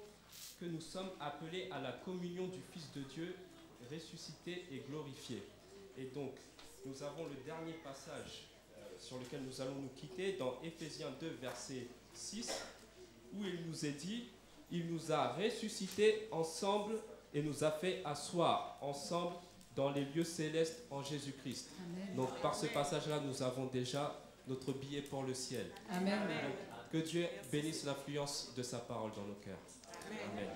Speaker 3: que nous sommes appelés à la communion du Fils de Dieu, ressuscité et glorifié. Et donc, nous avons le dernier passage sur lequel nous allons nous quitter, dans Éphésiens 2, verset 6, où il nous est dit, il nous a ressuscités ensemble et nous a fait asseoir ensemble dans les lieux célestes en Jésus-Christ. Donc par ce passage-là, nous avons déjà notre billet pour le ciel.
Speaker 8: Amen.
Speaker 3: Donc, que Dieu bénisse l'influence de sa parole dans nos cœurs. Amen.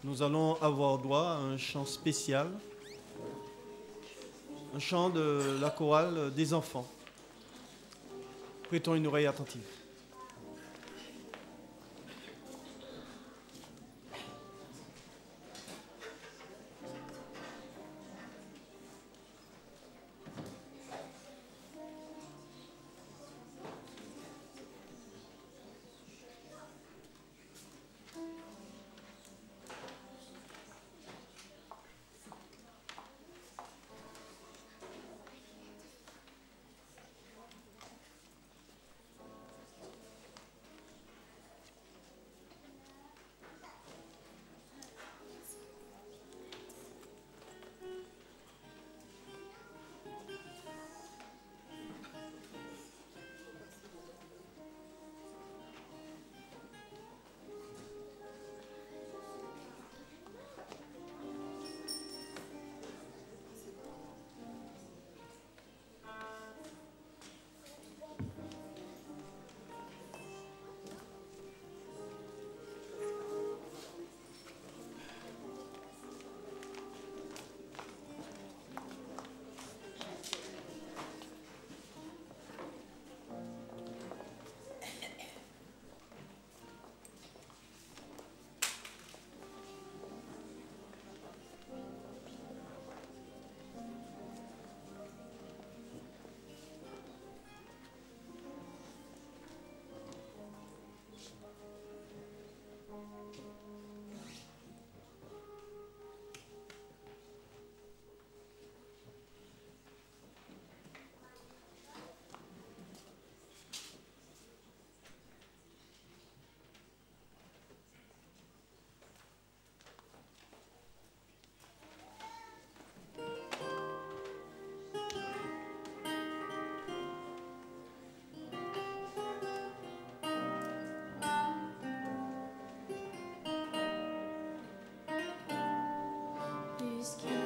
Speaker 4: nous allons avoir droit à un chant spécial, un chant de la chorale des enfants. Prêtons une oreille attentive.
Speaker 10: C'est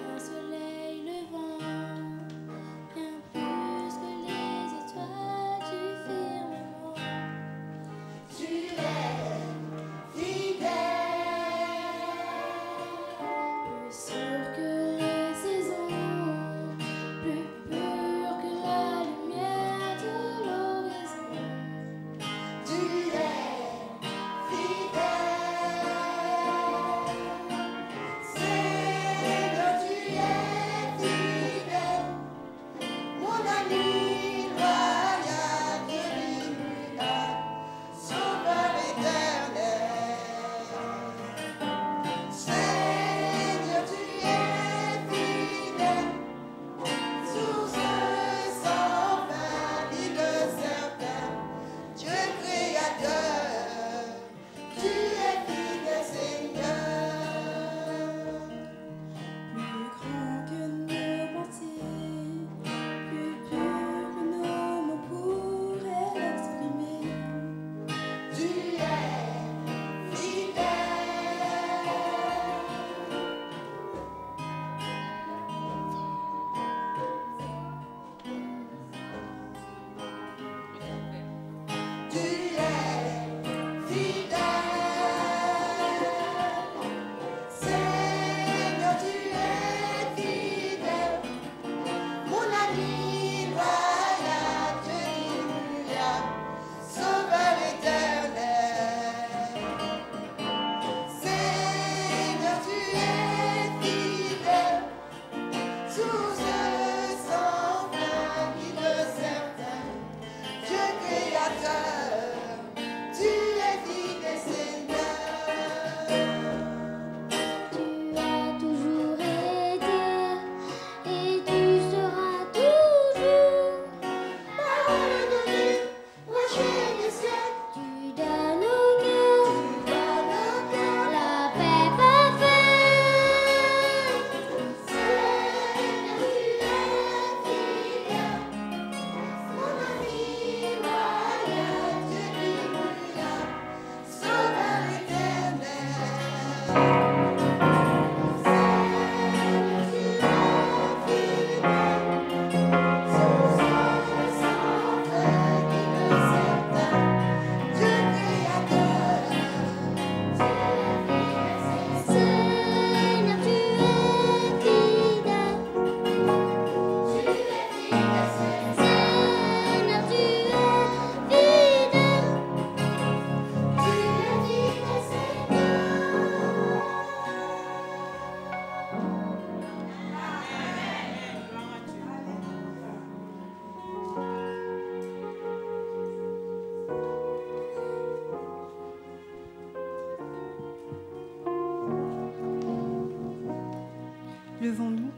Speaker 9: Levons-nous.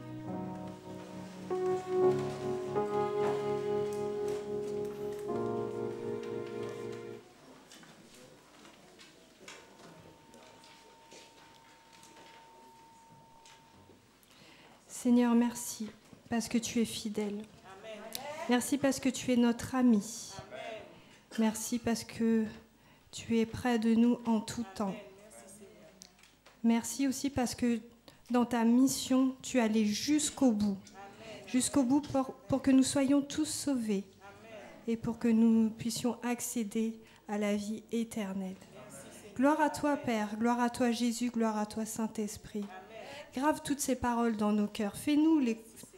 Speaker 9: Seigneur, merci parce que tu es fidèle. Merci parce que tu es notre ami. Merci parce que tu es près de nous en tout temps. Merci aussi parce que dans ta mission, tu es allé jusqu'au bout pour que nous soyons tous sauvés et pour que nous puissions accéder à la vie éternelle. Gloire à toi, Père, gloire à toi, Jésus, gloire à toi, Saint-Esprit. Grave toutes ces paroles dans nos cœurs.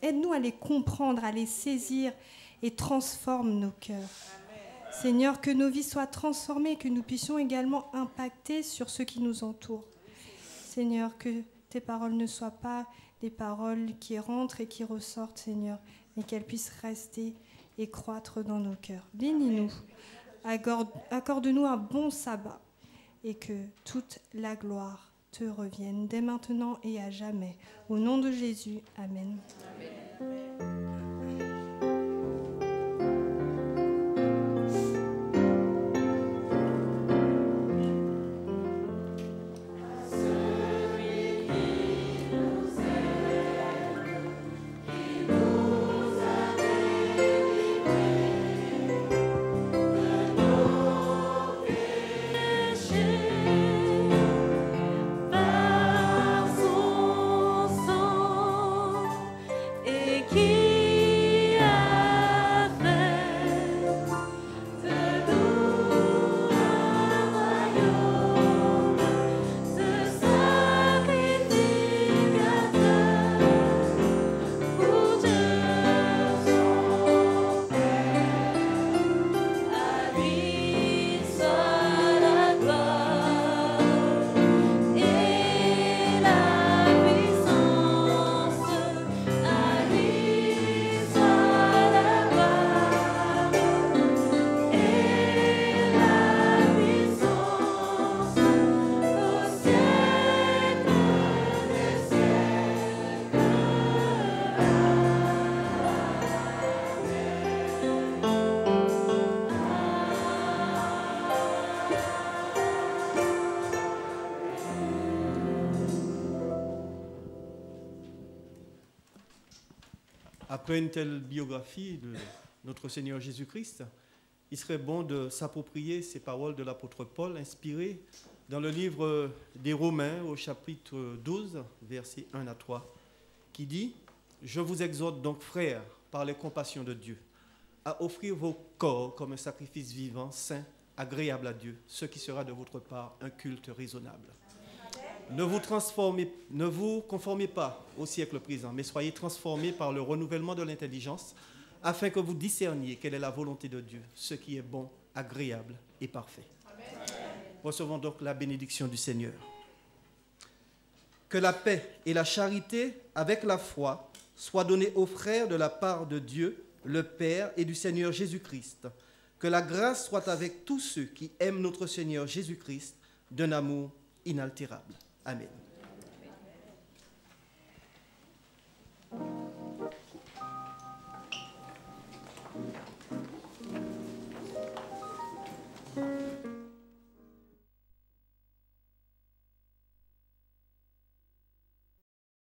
Speaker 9: Aide-nous à les comprendre, à les saisir et transforme nos cœurs. Seigneur, que nos vies soient transformées et que nous puissions également impacter sur ceux qui nous entourent. Seigneur, que tes paroles ne soient pas des paroles qui rentrent et qui ressortent, Seigneur, mais qu'elles puissent rester et croître dans nos cœurs. Bénis-nous, accorde-nous un bon sabbat et que toute la gloire te revienne dès maintenant et à jamais. Au nom de Jésus, Amen.
Speaker 5: Après une telle biographie de notre Seigneur Jésus-Christ, il serait bon de s'approprier ces paroles de l'apôtre Paul, inspirées dans le livre des Romains au chapitre 12, versets 1 à 3, qui dit « Je vous exhorte donc, frères, par les compassions de Dieu, à offrir vos corps comme un sacrifice vivant, saint, agréable à Dieu, ce qui sera de votre part un culte raisonnable. Ne vous conformez pas au siècle présent, mais soyez transformés par le renouvellement de l'intelligence, afin que vous discerniez quelle est la volonté de Dieu, ce qui est bon, agréable et parfait. » Recevons donc la bénédiction du Seigneur. Que la paix et la charité, avec la foi, soient données aux frères de la part de Dieu, le Père et du Seigneur Jésus-Christ. Que la grâce soit avec tous ceux qui aiment notre Seigneur Jésus-Christ d'un amour inaltérable. Amen.